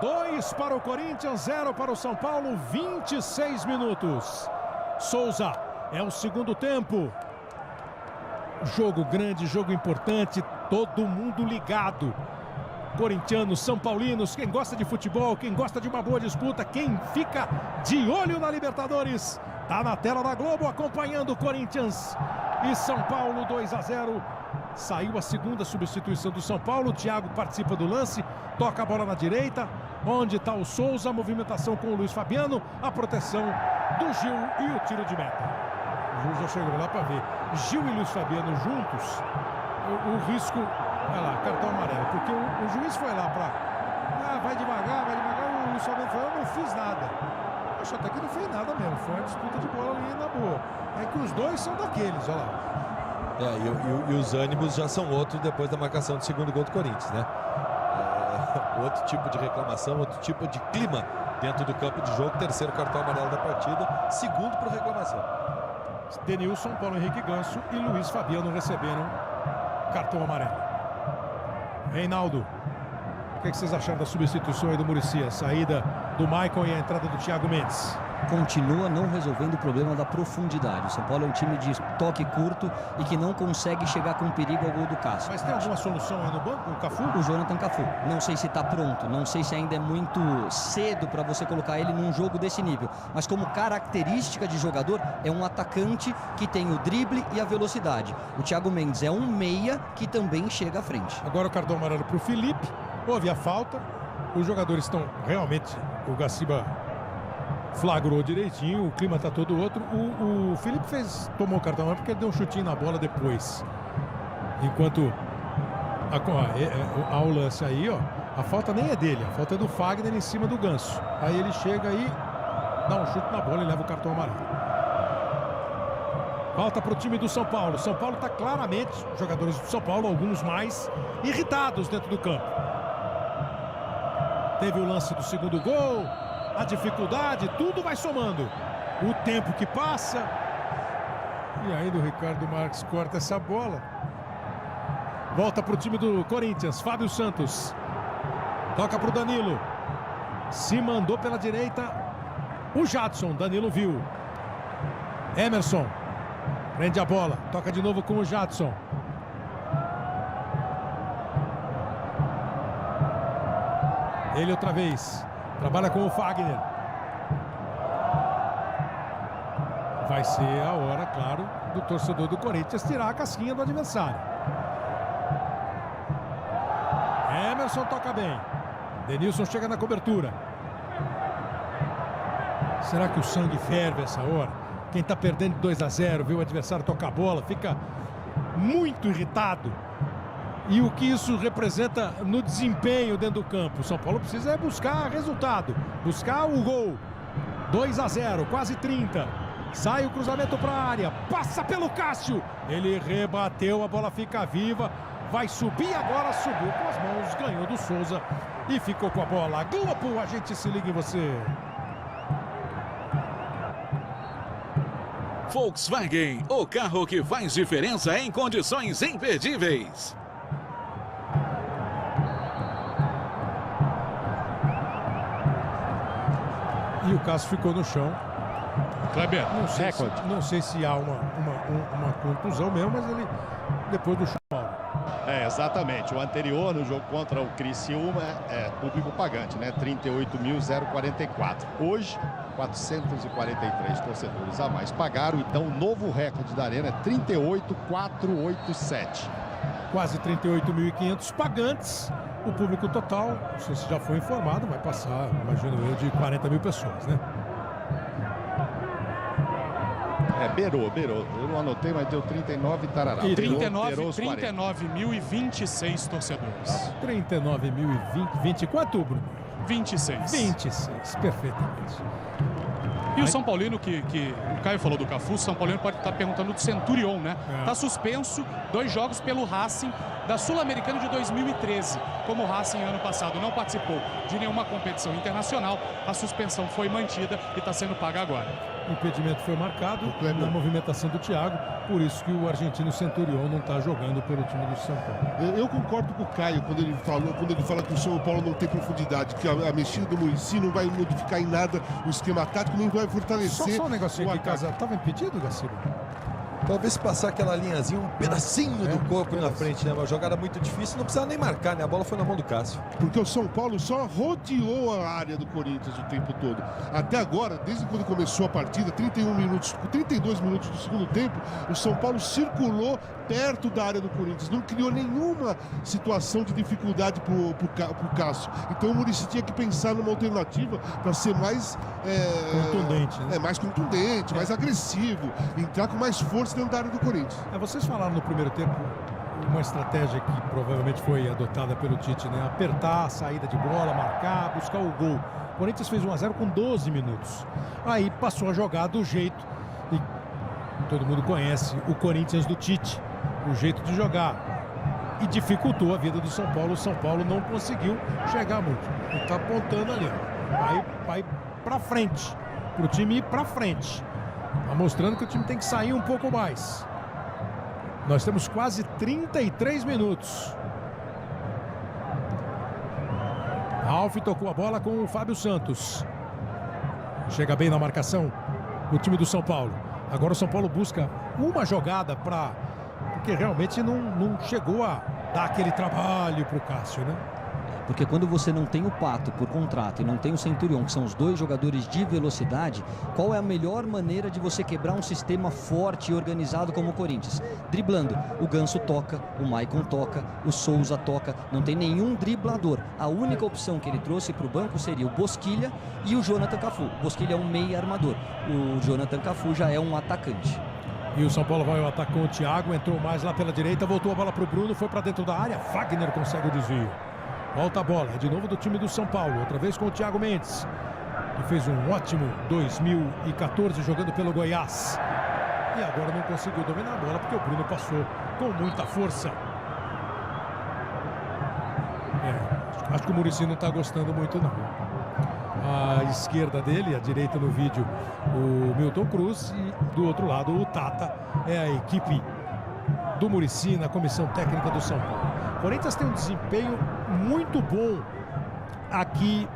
2 para o Corinthians, 0 para o São Paulo, 26 minutos. Souza, é o segundo tempo. Jogo grande, jogo importante, todo mundo ligado. Corintianos, São Paulinos, quem gosta de futebol, quem gosta de uma boa disputa, quem fica de olho na Libertadores, tá na tela da Globo acompanhando Corinthians e São Paulo, 2-0. Saiu a segunda substituição do São Paulo, o Thiago participa do lance, toca a bola na direita, onde está o Souza, a movimentação com o Luiz Fabiano, a proteção do Gil e o tiro de meta. O Gil já chegou lá para ver. Gil e Luiz Fabiano juntos, o risco, olha lá, cartão amarelo, porque o juiz foi lá para, vai devagar, o Luiz Fabiano falou, eu não fiz nada. Poxa, até que não fez nada mesmo, foi uma disputa de bola ali na boa. É que os dois são daqueles, olha lá. E os ânimos já são outros depois da marcação do segundo gol do Corinthians, né? Outro tipo de reclamação, outro tipo de clima dentro do campo de jogo. Terceiro cartão amarelo da partida, segundo por reclamação. Denilson, Paulo Henrique Ganso e Luiz Fabiano receberam cartão amarelo. Reinaldo, o que vocês acharam da substituição aí do Muricy? A saída do Maicon e a entrada do Thiago Mendes? Continua não resolvendo o problema da profundidade. O São Paulo é um time de toque curto e que não consegue chegar com perigo ao gol do Cássio. Mas tem alguma solução aí no banco, o Cafu? O Jonathan Cafu. Não sei se está pronto, não sei se ainda é muito cedo para você colocar ele num jogo desse nível. Mas como característica de jogador, é um atacante que tem o drible e a velocidade. O Thiago Mendes é um meia que também chega à frente. Agora o cartão amarelo para o Felipe. Houve a falta. Os jogadores estão realmente... O Gaciba flagrou direitinho, o clima está todo outro. O Felipe tomou o cartão amarelo porque ele deu um chutinho na bola depois. Enquanto ao lance aí, ó, a falta nem é dele, a falta é do Fagner em cima do Ganso. Aí ele chega aí, dá um chute na bola e leva o cartão amarelo. Falta para o time do São Paulo. São Paulo está claramente, jogadores do São Paulo, alguns mais, irritados dentro do campo. Teve o lance do segundo gol, a dificuldade, tudo vai somando. O tempo que passa. E ainda o Ricardo Marques corta essa bola. Volta para o time do Corinthians, Fábio Santos. Toca para o Danilo. Se mandou pela direita o Jadson, Danilo viu. Emerson. Prende a bola, toca de novo com o Jadson. Ele outra vez. Trabalha com o Fagner. Vai ser a hora, claro, do torcedor do Corinthians tirar a casquinha do adversário. Emerson toca bem. Denilson chega na cobertura. Será que o sangue ferve essa hora? Quem está perdendo 2-0, vê o adversário tocar a bola, fica muito irritado. E o que isso representa no desempenho dentro do campo? O São Paulo precisa buscar resultado, buscar o gol. 2-0, quase 30. Sai o cruzamento para a área, passa pelo Cássio. Ele rebateu, a bola fica viva. Vai subir agora, subiu com as mãos, ganhou do Souza e ficou com a bola. Globo, a gente se liga em você. Volkswagen, o carro que faz diferença em condições imperdíveis. E o Cássio ficou no chão. Kleber, não sei se há uma contusão mesmo, mas ele depois do chão. Exatamente. O anterior, no jogo contra o Criciúma, é público pagante, né? 38.044. Hoje, 443 torcedores a mais pagaram. Então, o novo recorde da Arena é 38.487. Quase 38.500 pagantes. O público total, não sei se já foi informado, vai passar, imagino eu, de 40 mil pessoas, né? Beirou. Eu não anotei, mas deu 39 tarará. 39.026 torcedores. 39.020. Quanto, Bruno? 26. 26, perfeitamente. E o São Paulino, que o Caio falou do Cafu, o São Paulino pode estar perguntando do Centurion, né? Está suspenso 2 jogos pelo Racing da Sul-Americana de 2013. Como o Racing ano passado não participou de nenhuma competição internacional, a suspensão foi mantida e está sendo paga agora. O impedimento foi marcado na movimentação do Thiago, por isso que o argentino Centurion não está jogando pelo time do São Paulo. Eu concordo com o Caio quando ele fala que o São Paulo não tem profundidade, que a mexida do Muricy não vai modificar em nada o esquema tático, nem vai fortalecer. Só um negocinho aqui, Casa. Estava impedido, Gaciba? Talvez se passar aquela linhazinha, um pedacinho do corpo na frente, né? Uma jogada muito difícil, não precisava nem marcar, né? A bola foi na mão do Cássio. Porque o São Paulo só rodeou a área do Corinthians o tempo todo. Até agora, desde quando começou a partida, 32 minutos do segundo tempo, o São Paulo circulou perto da área do Corinthians. Não criou nenhuma situação de dificuldade pro Cássio. Então o Muricy tinha que pensar numa alternativa para ser mais contundente, né? Mais contundente, mais agressivo, entrar com mais força dentro da área do Corinthians. Vocês falaram no primeiro tempo uma estratégia que provavelmente foi adotada pelo Tite, né? Apertar a saída de bola, marcar, buscar o gol. O Corinthians fez 1-0 com 12 minutos. Aí passou a jogar do jeito, e todo mundo conhece o Corinthians do Tite, o jeito de jogar. E dificultou a vida do São Paulo. O São Paulo não conseguiu chegar muito. Ele tá apontando ali, ó. Vai pra frente, pro time ir pra frente. Tá mostrando que o time tem que sair um pouco mais. Nós temos quase 33 minutos. Ralf tocou a bola com o Fábio Santos. Chega bem na marcação o time do São Paulo. Agora o São Paulo busca uma jogada porque realmente não chegou a dar aquele trabalho pro Cássio, né? Porque quando você não tem o Pato por contrato e não tem o Centurion, que são os dois jogadores de velocidade, qual é a melhor maneira de você quebrar um sistema forte e organizado como o Corinthians? Driblando. O Ganso toca, o Maicon toca, o Souza toca, não tem nenhum driblador. A única opção que ele trouxe para o banco seria o Bosquilha e o Jonathan Cafu. O Bosquilha é um meia armador, o Jonathan Cafu já é um atacante. E o São Paulo vai ao ataque com o Thiago, entrou mais lá pela direita, voltou a bola para o Bruno, foi para dentro da área, Wagner consegue o desvio. Volta a bola, é de novo do time do São Paulo, outra vez com o Thiago Mendes, que fez um ótimo 2014 jogando pelo Goiás. E agora não conseguiu dominar a bola porque o Bruno passou com muita força. Acho que o Muricy não está gostando muito não. À esquerda dele, à direita no vídeo, o Milton Cruz, e do outro lado o Tata. É a equipe do Muricy na comissão técnica do São Paulo. O Corinthians tem um desempenho muito bom aqui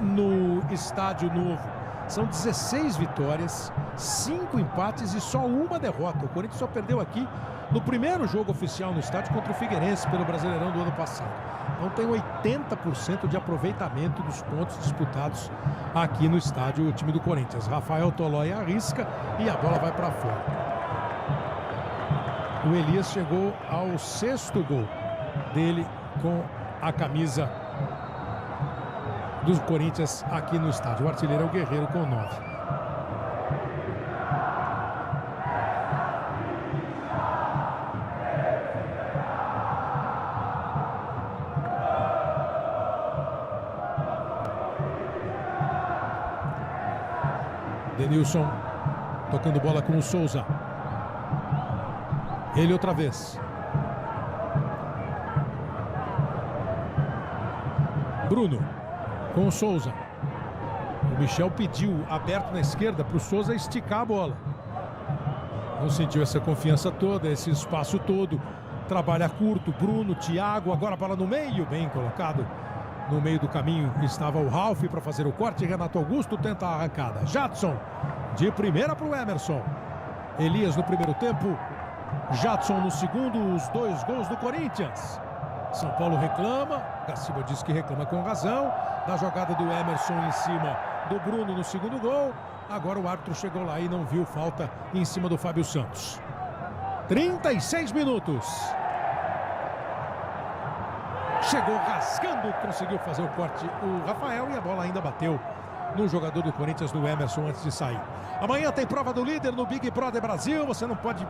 no Estádio Novo. São 16 vitórias, 5 empates e só uma derrota. O Corinthians só perdeu aqui no primeiro jogo oficial no estádio contra o Figueirense pelo Brasileirão do ano passado. Então tem 80% de aproveitamento dos pontos disputados aqui no estádio o time do Corinthians. Rafael Tolói arrisca e a bola vai para fora. O Elias chegou ao 6º gol dele com a camisa do Corinthians aqui no estádio. O artilheiro é o Guerreiro com 9. Denilson tocando bola com o Souza. Ele outra vez. Bruno com o Souza. O Michel pediu aberto na esquerda para o Souza esticar a bola. Não sentiu essa confiança toda, esse espaço todo. Trabalha curto, Bruno, Thiago, agora a bola no meio, bem colocado. No meio do caminho estava o Ralf para fazer o corte. Renato Augusto tenta a arrancada. Jadson de primeira para o Emerson. Elias no primeiro tempo. Jadson no segundo. Os 2 gols do Corinthians. São Paulo reclama. Gaciba diz que reclama com razão. Da jogada do Emerson em cima do Bruno no segundo gol. Agora o árbitro chegou lá e não viu falta em cima do Fábio Santos. 36 minutos. Chegou rasgando, conseguiu fazer o corte o Rafael e a bola ainda bateu no jogador do Corinthians, no Emerson, antes de sair. Amanhã tem prova do líder no Big Brother Brasil, você não pode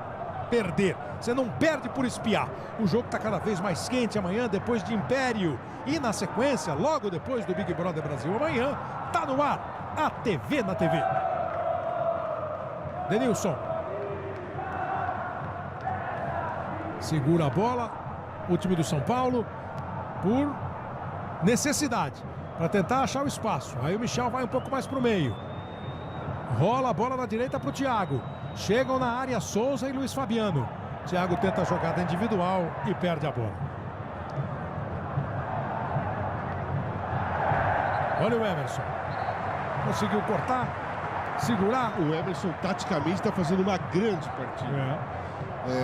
perder, você não perde por espiar. O jogo está cada vez mais quente amanhã, depois de Império. E na sequência, logo depois do Big Brother Brasil amanhã, tá no ar, a TV na TV. Denilson. Segura a bola, o time do São Paulo. Por necessidade, para tentar achar o espaço. Aí o Michel vai um pouco mais para o meio. Rola a bola na direita para o Thiago. Chegam na área Souza e Luiz Fabiano. Thiago tenta a jogada individual e perde a bola. Olha o Emerson. Conseguiu cortar, segurar. O Emerson taticamente está fazendo uma grande partida.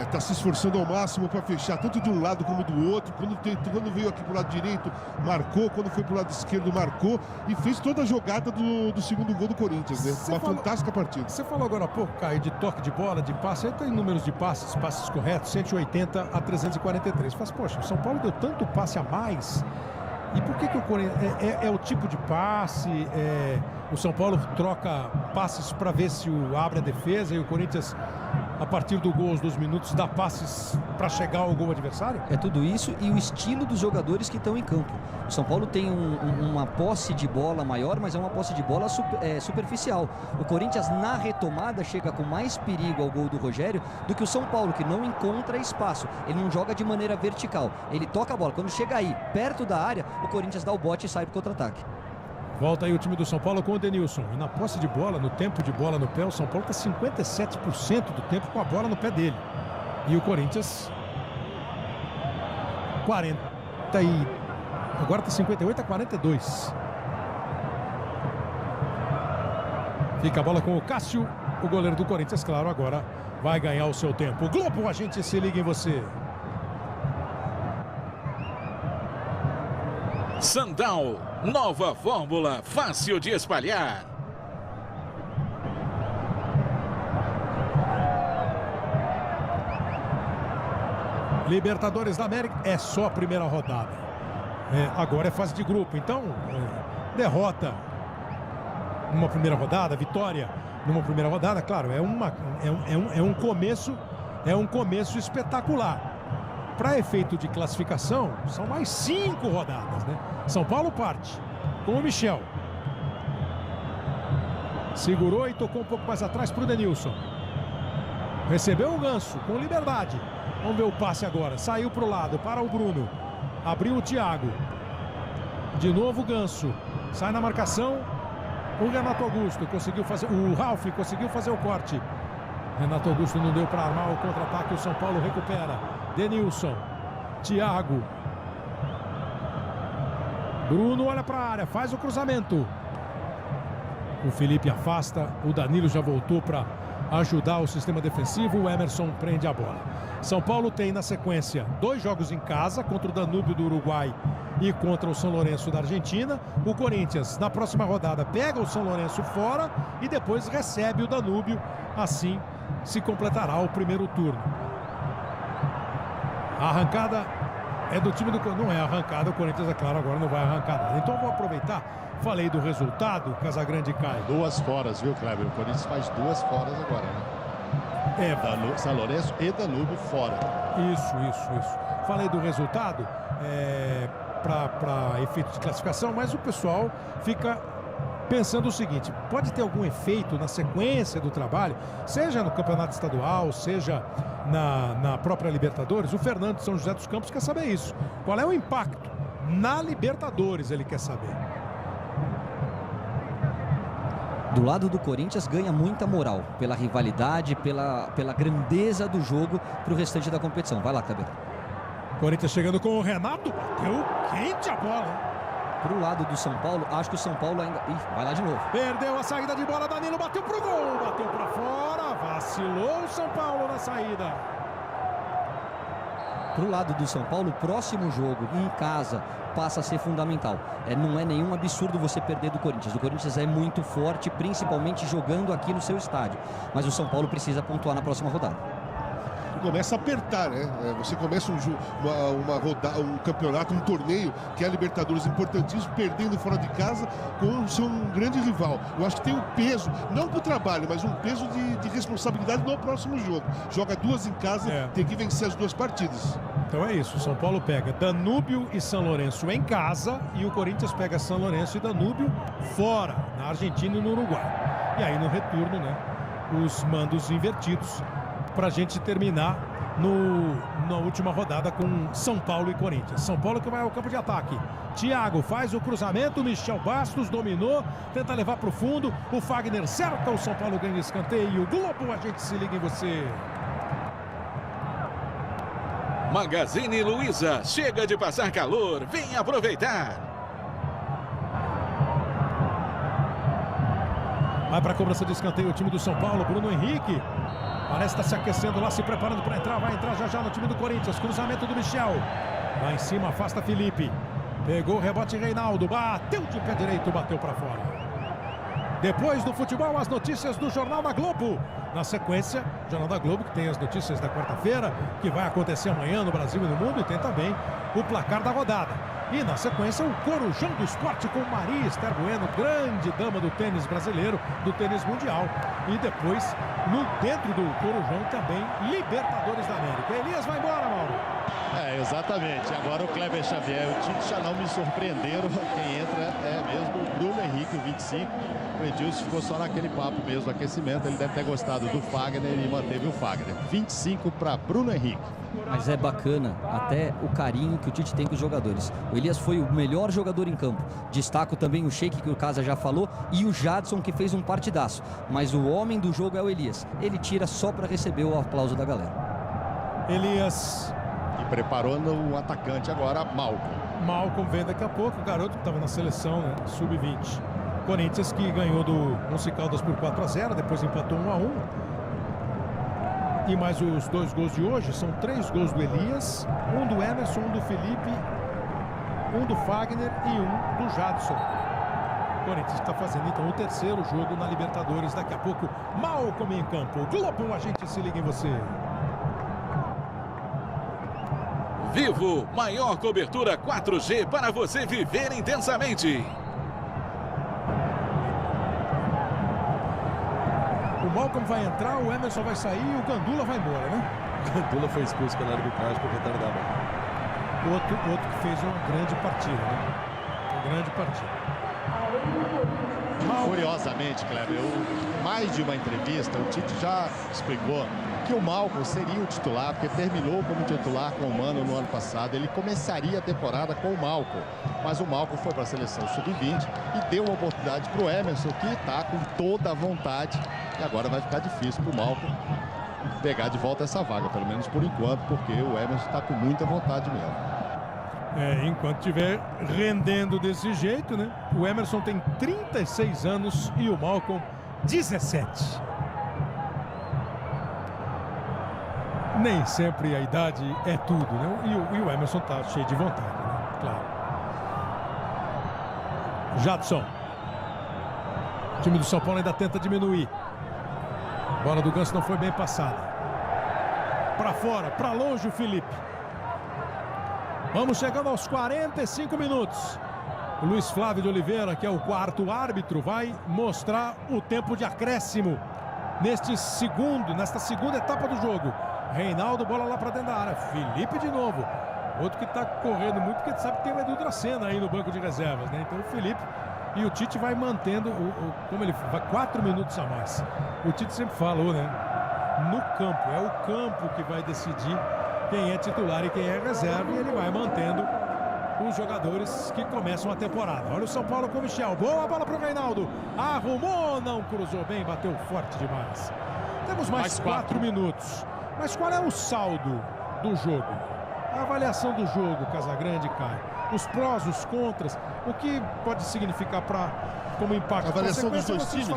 Está se esforçando ao máximo para fechar, tanto de um lado como do outro. Quando veio aqui para o lado direito, marcou. Quando foi para o lado esquerdo, marcou. E fez toda a jogada do segundo gol do Corinthians, né? Fantástica partida. Você falou agora há pouco, Caio, de toque de bola, de passe. Aí tem números de passes corretos, 180 a 343. Faz, poxa, o São Paulo deu tanto passe a mais. E por que o Corinthians... É o tipo de passe, o São Paulo troca passes para ver se abre a defesa e o Corinthians, a partir do gol, aos 2 minutos, dá passes para chegar ao gol adversário? É tudo isso e o estilo dos jogadores que estão em campo. O São Paulo tem uma posse de bola maior, mas é uma posse de bola superficial. O Corinthians, na retomada, chega com mais perigo ao gol do Rogério do que o São Paulo, que não encontra espaço. Ele não joga de maneira vertical. Ele toca a bola. Quando chega aí, perto da área, o Corinthians dá o bote e sai para o contra-ataque. Volta aí o time do São Paulo com o Denilson. E na posse de bola, no tempo de bola no pé, o São Paulo está 57% do tempo com a bola no pé dele. E o Corinthians 40 e... Agora está 58 a 42. Fica a bola com o Cássio. O goleiro do Corinthians, claro, agora vai ganhar o seu tempo. Globo, a gente se liga em você. Sandal, nova fórmula, fácil de espalhar. Libertadores da América é só a primeira rodada. Agora é fase de grupo, então derrota numa primeira rodada, vitória numa primeira rodada, claro, é um começo espetacular. Para efeito de classificação, são mais 5 rodadas, né? São Paulo parte com o Michel. Segurou e tocou um pouco mais atrás para o Denilson. Recebeu o Ganso com liberdade. Vamos ver o passe agora. Saiu para o lado para o Bruno. Abriu o Thiago. De novo o Ganso. Sai na marcação. O Renato Augusto conseguiu fazer. O Ralf conseguiu fazer o corte. Renato Augusto não deu para armar o contra-ataque. O São Paulo recupera. Denilson. Thiago. Bruno olha para a área. Faz o cruzamento. O Felipe afasta. O Danilo já voltou para ajudar o sistema defensivo. O Emerson prende a bola. São Paulo tem na sequência 2 jogos em casa, contra o Danúbio do Uruguai e contra o São Lourenço da Argentina. O Corinthians, na próxima rodada, pega o São Lourenço fora e depois recebe o Danúbio. Assim se completará o primeiro turno. A arrancada é do time do Corinthians. Não é arrancada, o Corinthians, é claro, agora não vai arrancar nada. Então eu vou aproveitar, falei do resultado, Casagrande cai. 2 foras, viu, Kleber? O Corinthians faz 2 foras agora, né? São Lourenço e Danúbio fora. Isso. Falei do resultado para efeito de classificação, mas o pessoal fica pensando o seguinte: pode ter algum efeito na sequência do trabalho, seja no campeonato estadual, seja na própria Libertadores. O Fernando de São José dos Campos quer saber isso. Qual é o impacto na Libertadores? Ele quer saber. Do lado do Corinthians ganha muita moral pela rivalidade, pela grandeza do jogo para o restante da competição. Vai lá, Cabelo. Corinthians chegando com o Renato. Bateu quente a bola. Pro lado do São Paulo, acho que o São Paulo ainda... vai lá de novo. Perdeu a saída de bola, Danilo bateu pro gol. Bateu para fora, vacilou o São Paulo na saída. Pro lado do São Paulo, o próximo jogo em casa passa a ser fundamental. Não é nenhum absurdo você perder do Corinthians. O Corinthians é muito forte, principalmente jogando aqui no seu estádio. Mas o São Paulo precisa pontuar na próxima rodada. Começa a apertar, né? Você começa um campeonato, um torneio que é a Libertadores, importantíssimo, perdendo fora de casa com o seu grande rival. Eu acho que tem um peso, não para o trabalho, mas um peso de responsabilidade no próximo jogo. Joga 2 em casa, tem que vencer as 2 partidas. Então é isso, o São Paulo pega Danúbio e São Lourenço em casa e o Corinthians pega São Lourenço e Danúbio fora, na Argentina e no Uruguai. E aí no retorno, né, os mandos invertidos para a gente terminar na última rodada com São Paulo e Corinthians. São Paulo que vai ao campo de ataque. Thiago faz o cruzamento, Michel Bastos dominou, tenta levar para o fundo, o Fagner cerca, o São Paulo ganha escanteio. Globo, a gente se liga em você. Magazine Luiza, chega de passar calor, vem aproveitar. Vai para a cobrança de escanteio o time do São Paulo, Bruno Henrique. Parece estar se aquecendo lá, se preparando para entrar. Vai entrar já no time do Corinthians. Cruzamento do Michel. Lá em cima, afasta Felipe. Pegou o rebote Reinaldo. Bateu de pé direito, bateu para fora. Depois do futebol, as notícias do Jornal da Globo. Na sequência, Jornal da Globo, que tem as notícias da quarta-feira, que vai acontecer amanhã no Brasil e no mundo, e tem também o placar da rodada. E na sequência, o Corujão do Esporte com Maria Esther Bueno, grande dama do tênis brasileiro, do tênis mundial. E depois, dentro do Corujão também, Libertadores da América. Elias vai embora, Mauro. Exatamente. Agora o Kleber Xavier e o Tite já não me surpreenderam. Quem entra é mesmo o Bruno Henrique, o 25. O Edilson ficou só naquele papo mesmo, aquecimento. Ele deve ter gostado do Fagner e manteve o Fagner. 25 para Bruno Henrique. Mas é bacana até o carinho que o Tite tem com os jogadores. O Elias foi o melhor jogador em campo. Destaco também o Sheik, que o Casa já falou, e o Jadson, que fez um partidaço. Mas o homem do jogo é o Elias. Ele tira só para receber o aplauso da galera. Elias. E preparou no atacante agora, Malcom. Malcom vem daqui a pouco, o garoto que estava na seleção, né, sub-20. Corinthians que ganhou do Once Caldas por 4-0, depois empatou 1-1. E mais os 2 gols de hoje, são 3 gols do Elias, um do Emerson, um do Felipe, um do Fagner e um do Jadson. O Corinthians está fazendo então o terceiro jogo na Libertadores. Daqui a pouco, Malcom em campo. Globo, a gente se liga em você. Vivo, maior cobertura 4G para você viver intensamente. O Malcom vai entrar, o Emerson vai sair e o Gandula vai embora, né? O Gandula foi expulso pela arbitragem por retardar. Outro que fez uma grande partida, né? Uma grande partida. Curiosamente, Kleber, mais de uma entrevista, o Tite já explicou que o Malcom seria o titular, porque terminou como titular com o Mano no ano passado. Ele começaria a temporada com o Malcom, mas o Malcom foi para a seleção sub-20 e deu uma oportunidade para o Emerson, que está com toda a vontade. E agora vai ficar difícil para o Malcom pegar de volta essa vaga, pelo menos por enquanto, porque o Emerson está com muita vontade mesmo. Enquanto estiver rendendo desse jeito, né? O Emerson tem 36 anos e o Malcom 17. Nem sempre a idade é tudo, né? E o Emerson tá cheio de vontade, né? Claro. Jadson. O time do São Paulo ainda tenta diminuir. A bola do Ganso não foi bem passada. Para fora, para longe o Felipe. Vamos chegando aos 45 minutos. O Luiz Flávio de Oliveira, que é o quarto árbitro, vai mostrar o tempo de acréscimo nesta segunda etapa do jogo. Reinaldo, bola lá para dentro da área. Felipe de novo. Outro que está correndo muito, porque sabe que tem o Edu Dracena aí no banco de reservas, né? Então o Felipe e o Tite vai mantendo, como ele vai 4 minutos a mais. O Tite sempre falou, né? No campo, é o campo que vai decidir quem é titular e quem é reserva, e ele vai mantendo os jogadores que começam a temporada. Olha o São Paulo com o Michel. Boa bola para o Reinaldo. Arrumou, não cruzou bem, bateu forte demais. Temos mais 4 minutos. Mas qual é o saldo do jogo? A avaliação do jogo, Casagrande, Caio. Os prós, os contras, o que pode significar como impacto? A avaliação dos dois times?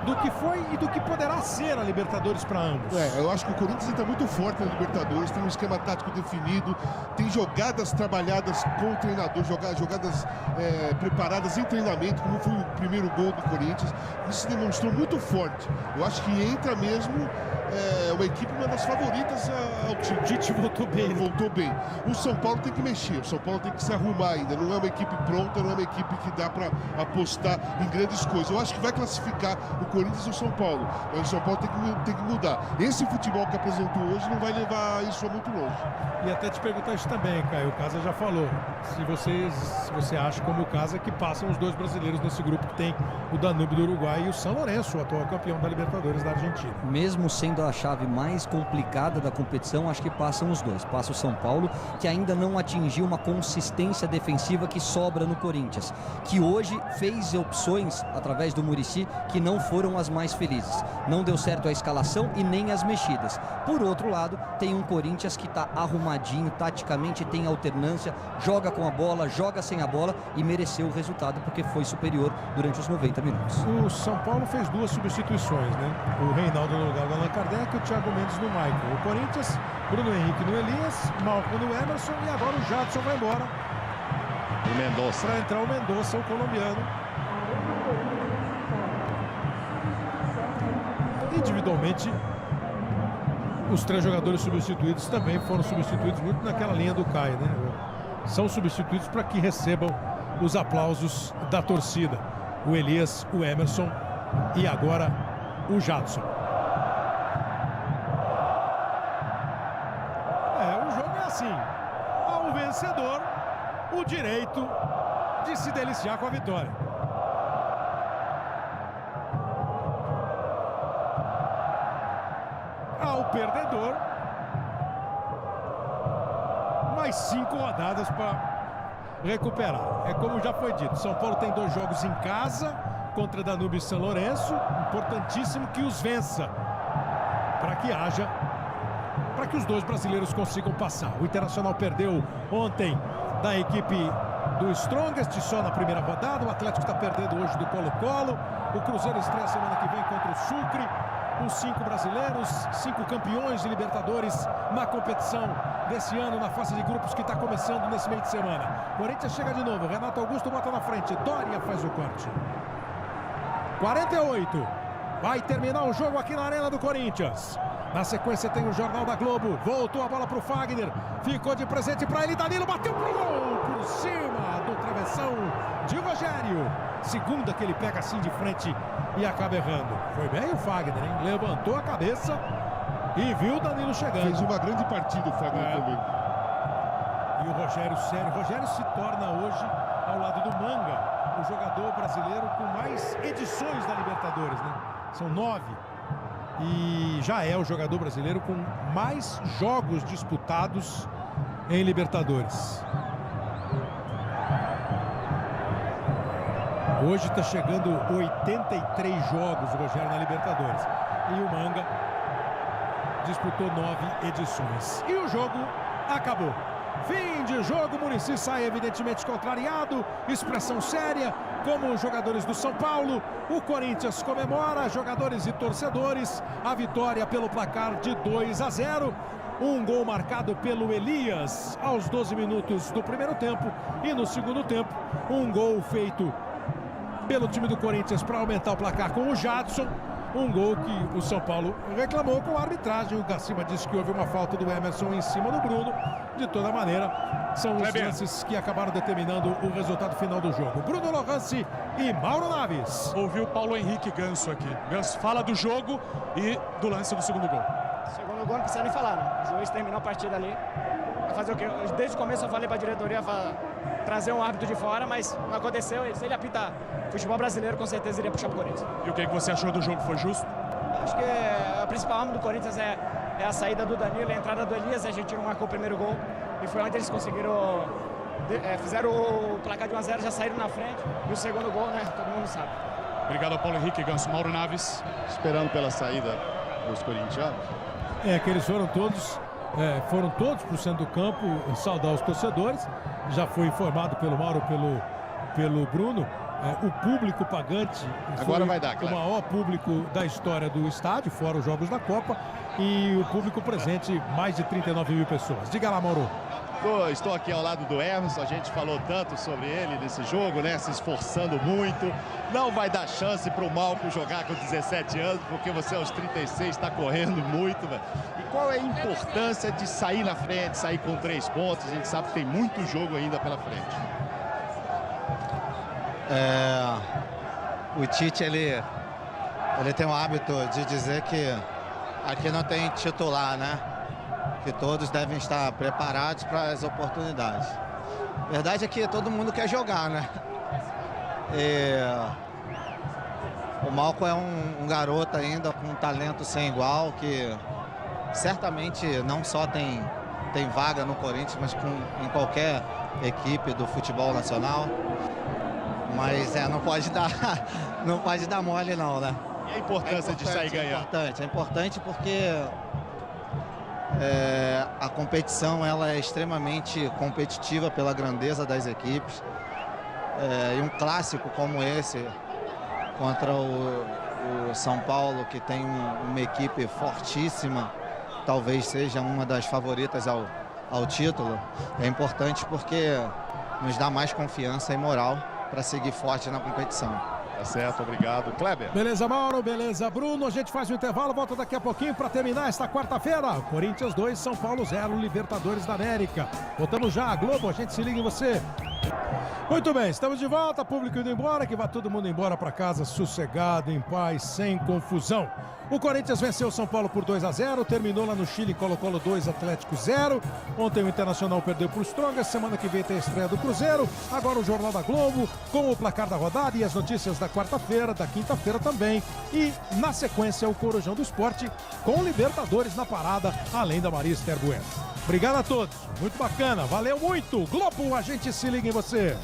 Do que foi e do que poderá ser a Libertadores para ambos. Eu acho que o Corinthians está muito forte na Libertadores, tem um esquema tático definido, tem jogadas trabalhadas com o treinador, jogadas preparadas em treinamento, como foi o primeiro gol do Corinthians. Isso se demonstrou muito forte. Eu acho que entra mesmo uma equipe, uma das favoritas ao time. O Tite voltou bem. Voltou bem. O São Paulo tem que mexer, o São Paulo tem que se arrumar ainda. Não é uma equipe pronta, não é uma equipe que dá para apostar em grandes coisas. Eu acho que vai classificar o Corinthians e o São Paulo. Mas o São Paulo tem que mudar. Esse futebol que apresentou hoje não vai levar isso a muito longe. E até te perguntar isso também, Caio. O Casa já falou. Se você acha, como o Casa, que passam os dois brasileiros nesse grupo, que tem o Danúbio do Uruguai e o São Lourenço, o atual campeão da Libertadores da Argentina. Mesmo sendo a chave mais complicada da competição, acho que passam os dois. Passa o São Paulo, que ainda não atingiu uma consistência defensiva que sobra no Corinthians, que hoje fez opções através do Muricy que não foram as mais felizes. Não deu certo a escalação e nem as mexidas. Por outro lado, tem um Corinthians que está arrumadinho, taticamente tem alternância, joga com a bola, joga sem a bola e mereceu o resultado porque foi superior durante os 90 minutos. O São Paulo fez 2 substituições, né? O Reinaldo no lugar do Allan Kardec Kardec, o Thiago Mendes no Michael. O Corinthians, Bruno Henrique no Elias, Malcom no Emerson e agora o Jadson vai embora. O Mendonça. Para entrar o Mendonça, o colombiano. Individualmente, os 3 jogadores substituídos também foram substituídos muito naquela linha do Caio, né? São substituídos para que recebam os aplausos da torcida. O Elias, o Emerson e agora o Jadson. O jogo é assim. Ao vencedor, o direito de se deliciar com a vitória. Ao perdedor, mais 5 rodadas para recuperar. É como já foi dito, São Paulo tem 2 jogos em casa contra Danúbio e São Lourenço. Importantíssimo que os vença para que os 2 brasileiros consigam passar. O Internacional perdeu ontem da equipe do Strongest só na primeira rodada. O Atlético está perdendo hoje do Colo-Colo. O Cruzeiro estreia semana que vem contra o Sucre. Os 5 brasileiros, 5 campeões de Libertadores na competição desse ano, na fase de grupos que está começando nesse meio de semana. Corinthians chega de novo, Renato Augusto bota na frente, Doria faz o corte. 48, vai terminar o jogo aqui na Arena do Corinthians. Na sequência tem o Jornal da Globo, voltou a bola para o Fagner, ficou de presente para ele, Danilo bateu pro gol, por cima do travessão de Rogério. Segunda que ele pega assim de frente e acaba errando. Foi bem o Fagner, hein? Levantou a cabeça e viu o Danilo chegando. Fez uma grande partida o Fagner também. E o Rogério sério. O Rogério se torna hoje, ao lado do Manga, o jogador brasileiro com mais edições da Libertadores, né? São 9. E já é o jogador brasileiro com mais jogos disputados em Libertadores. Hoje está chegando 83 jogos o Rogério na Libertadores. E o Manga disputou 9 edições. E o jogo acabou. Fim de jogo, Muricy sai evidentemente contrariado, expressão séria, como os jogadores do São Paulo. O Corinthians comemora, jogadores e torcedores, a vitória pelo placar de 2-0. Um gol marcado pelo Elias aos 12 minutos do primeiro tempo. E no segundo tempo, um gol feito pelo time do Corinthians para aumentar o placar com o Jadson. Um gol que o São Paulo reclamou com a arbitragem. O Gacima disse que houve uma falta do Emerson em cima do Bruno. De toda maneira, são os lances que acabaram determinando o resultado final do jogo. Bruno Lohance e Mauro Naves. Ouviu o Paulo Henrique Ganso aqui. Ganso fala do jogo e do lance do segundo gol. Segundo gol não precisa nem falar, né? O juiz terminou a partida ali. Vai fazer o quê? Desde o começo eu falei para a diretoria trazer um árbitro de fora, mas não aconteceu. Se ele apitar futebol brasileiro, com certeza iria puxar pro Corinthians. E o que você achou do jogo? Foi justo? Acho que a principal arma do Corinthians é a saída do Danilo, a entrada do Elias. A gente não marcou o primeiro gol e foi onde eles conseguiram, fizeram o placar de 1-0, já saíram na frente. E o segundo gol, né, todo mundo sabe. Obrigado ao Paulo Henrique Ganso. Mauro Naves. Esperando pela saída dos corintianos. Que eles foram todos para o centro do campo saudar os torcedores. Já foi informado pelo Mauro, pelo Bruno. O público pagante agora vai dar, o maior público da história do estádio, fora os jogos da Copa, e o público presente, mais de 39 mil pessoas. Diga lá, Mauro. Estou aqui ao lado do Emerson, a gente falou tanto sobre ele nesse jogo, né? Se esforçando muito. Não vai dar chance para o Malcom jogar com 17 anos, porque você aos 36 está correndo muito, velho. E qual é a importância de sair na frente, sair com 3 pontos? A gente sabe que tem muito jogo ainda pela frente. O Tite, ele tem o hábito de dizer que aqui não tem titular, né? Que todos devem estar preparados para as oportunidades. A verdade é que todo mundo quer jogar, né? O Malcom é um garoto ainda com um talento sem igual, que certamente não só tem vaga no Corinthians, mas em qualquer equipe do futebol nacional. Mas não pode dar mole não, né? E a importância de sair ganhando? É importante porque a competição ela é extremamente competitiva pela grandeza das equipes. E um clássico como esse contra o o São Paulo, que tem uma equipe fortíssima, talvez seja uma das favoritas ao título, é importante porque nos dá mais confiança e moral para seguir forte na competição. Tá certo, obrigado. Kleber. Beleza, Mauro, beleza, Bruno. A gente faz um intervalo, volta daqui a pouquinho para terminar esta quarta-feira. Corinthians 2, São Paulo 0, Libertadores da América. Voltamos já, Globo, a gente se liga em você. Muito bem, estamos de volta, público indo embora, que vai todo mundo embora para casa sossegado, em paz, sem confusão. O Corinthians venceu o São Paulo por 2-0, terminou lá no Chile, Colo-Colo 2, Atlético 0. Ontem o Internacional perdeu por Strongest, semana que vem tem a estreia do Cruzeiro. Agora o Jornal da Globo, com o placar da rodada e as notícias da quarta-feira, da quinta-feira também. E na sequência o Corujão do Esporte, com Libertadores na parada, além da Maria Esther Bueno. Obrigado a todos, muito bacana, valeu muito. Globo, a gente se liga em você.